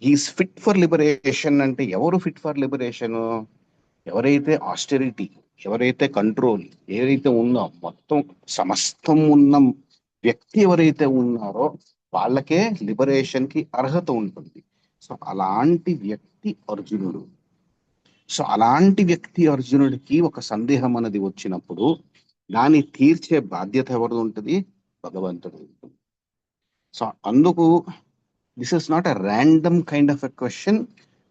హీస్ ఫిట్ ఫర్ లిబరేషన్. అంటే ఎవరు ఫిట్ ఫర్ లిబరేషన్? ఎవరైతే ఆస్టెరిటీ, ఎవరైతే కంట్రోల్, ఏదైతే ఉందో మొత్తం సమస్తం ఉన్న వ్యక్తి ఎవరైతే ఉన్నారో వాళ్ళకే లిబరేషన్ కి అర్హత ఉంటుంది. సో అలాంటి వ్యక్తి అర్జునుడు. సో అలాంటి వ్యక్తి అర్జునుడికి ఒక సందేహం అనేది వచ్చినప్పుడు దాన్ని తీర్చే బాధ్యత ఎవరిది ఉంటుంది? భగవంతుడు ఉంటుంది. సో అందుకు this is not a random kind of a question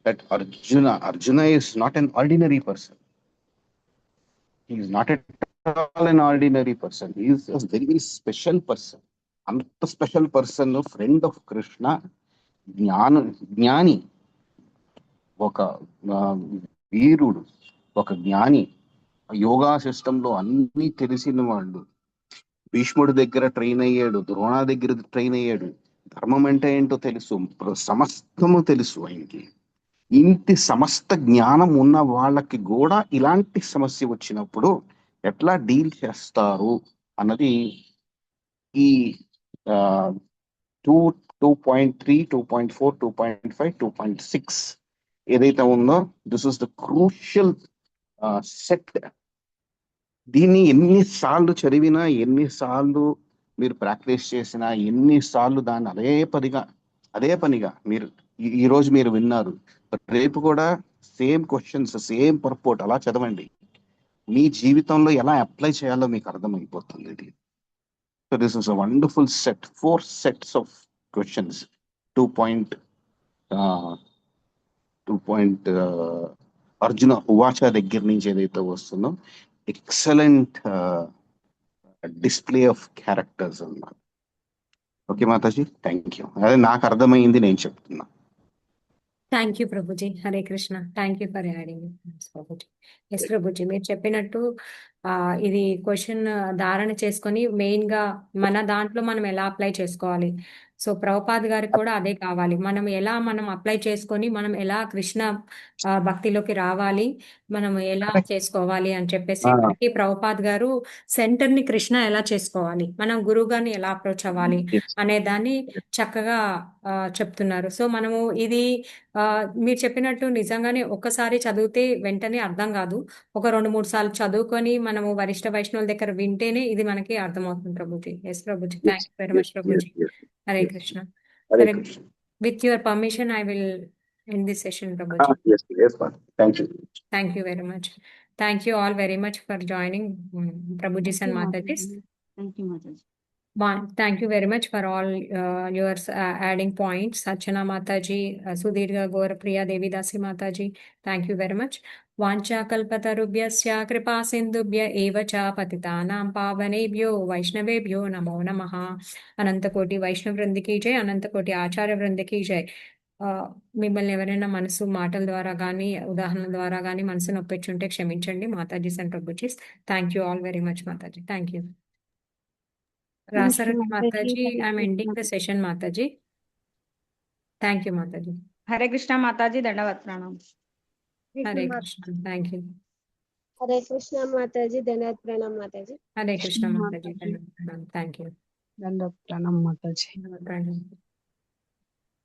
that Arjuna is not an ordinary person. He is not at all an ordinary person. He is a very, very special person. అంత special person, friend of Krishna, జ్ఞాని, ఒక వీరుడు, ఒక జ్ఞాని, యోగా సిస్టంలో అన్ని తెలిసిన వాళ్ళు. భీష్ముడి దగ్గర ట్రైన్ అయ్యాడు, ద్రోణ దగ్గర ట్రైన్ అయ్యాడు, ధర్మం అంటే ఏంటో తెలుసు, సమస్తము తెలుసు ఆయనకి. ఇంటి సమస్త జ్ఞానం ఉన్న వాళ్ళకి కూడా ఇలాంటి సమస్య వచ్చినప్పుడు ఎట్లా డీల్ చేస్తారు అన్నది ఈ 2.3, 2.4, 2.5, 2.6 ఏదైతే ఉందో, this is the crucial set. దీన్ని ఎన్నిసార్లు చదివినా, ఎన్నిసార్లు మీరు ప్రాక్టీస్ చేసినా, ఎన్నిసార్లు దాన్ని అదే పనిగా మీరు ఈ రోజు మీరు విన్నారు, రేపు కూడా సేమ్ క్వశ్చన్స్, సేమ్ పర్పోర్ట్ అలా చదవండి. మీ జీవితంలో ఎలా అప్లై చేయాలో మీకు అర్థమైపోతుంది ఇది. So this is a wonderful set, 4 sets of questions. 2. Arjuna ఉవాచ దగ్గర నుంచి ఏదైతే వస్తుందో ఎక్సలెంట్ డిస్ప్లే ఆఫ్ క్యారెక్టర్స్ అన్నమాట. Okay Mataji, thank you. అదే నాకు అర్థమైంది, నేను చెప్తున్నా. థ్యాంక్ యూ ప్రభుజీ, హరే Krishna. Thank you for adding Prabhuji. Yes Prabhuji, మీరు చెప్పినట్టు ఇది క్వశ్చన్ ధారణ చేసుకొని మెయిన్ గా మన దాంట్లో మనం ఎలా అప్లై చేసుకోవాలి. సో ప్రభుపాద్ గారికి కూడా అదే కావాలి. మనం అప్లై చేసుకొని మనం ఎలా కృష్ణ భక్తిలోకి రావాలి, మనం ఎలా చేసుకోవాలి అని చెప్పేసి మనకి ప్రభుపాద్ గారు సెంటర్ ని కృష్ణ ఎలా చేసుకోవాలి, మనం గురువు గారిని ఎలా అప్రోచ్ అవ్వాలి అనే దాన్ని చక్కగా చెప్తున్నారు. సో మనము ఇది మీరు చెప్పినట్టు నిజంగానే ఒక్కసారి చదివితే వెంటనే అర్థం కాదు. ఒక 2-3 సార్లు చదువుకొని మనము వరిష్ఠ వైష్ణవుల దగ్గర వింటేనే ఇది మనకి అర్థమవుతుంది Prabhuji. Yes Prabhuji, thank you very much Prabhuji. హరే కృష్ణ. సరే, with your permission I will end this session Prabhuji. Thank you very much. Thank you all very much for joining Prabhujis and Mataji's. Thank you, Mataji. Thank you very much for all your adding points. Achana Mataji, Sudhirga Gaurapriya Devidasi Mataji, thank you very much. Vancha kalpatarubhyasya kripa sindubhya eva cha patitanam pavanebhyo vaishnavebhyo namo namaha. Ananta koti Vaishnav Vrindi ki jai, Ananta koti Acharya Vrindi ki jai. మిమ్మల్ని ఎవరైనా మనసు మాటల ద్వారా కానీ ఉదాహరణల ద్వారా కానీ మనసు నొప్పించుంటే క్షమించండి. మాతాజీ సెంటర్ బుచ్చిస్. Thank you all very much మాతాజీ. Thank you. రాసారథి మాతాజీ, ఐఎమ్ ఎండింగ్ ద సెషన్ మాతాజీ. Thank you Mataji. హరే కృష్ణ మాతాజీ, దండవత్ ప్రణామం. హరే కృష్ణ. Thank you. హరే కృష్ణ మాతాజీ, ధన్యవాద ప్రణామ్ మాతాజీ. హరే కృష్ణ మాతాజీ. మాతాజీ థ్యాంక్ యూ. దండ ప్రణామ్ మాతాజీ. ప్రణామం.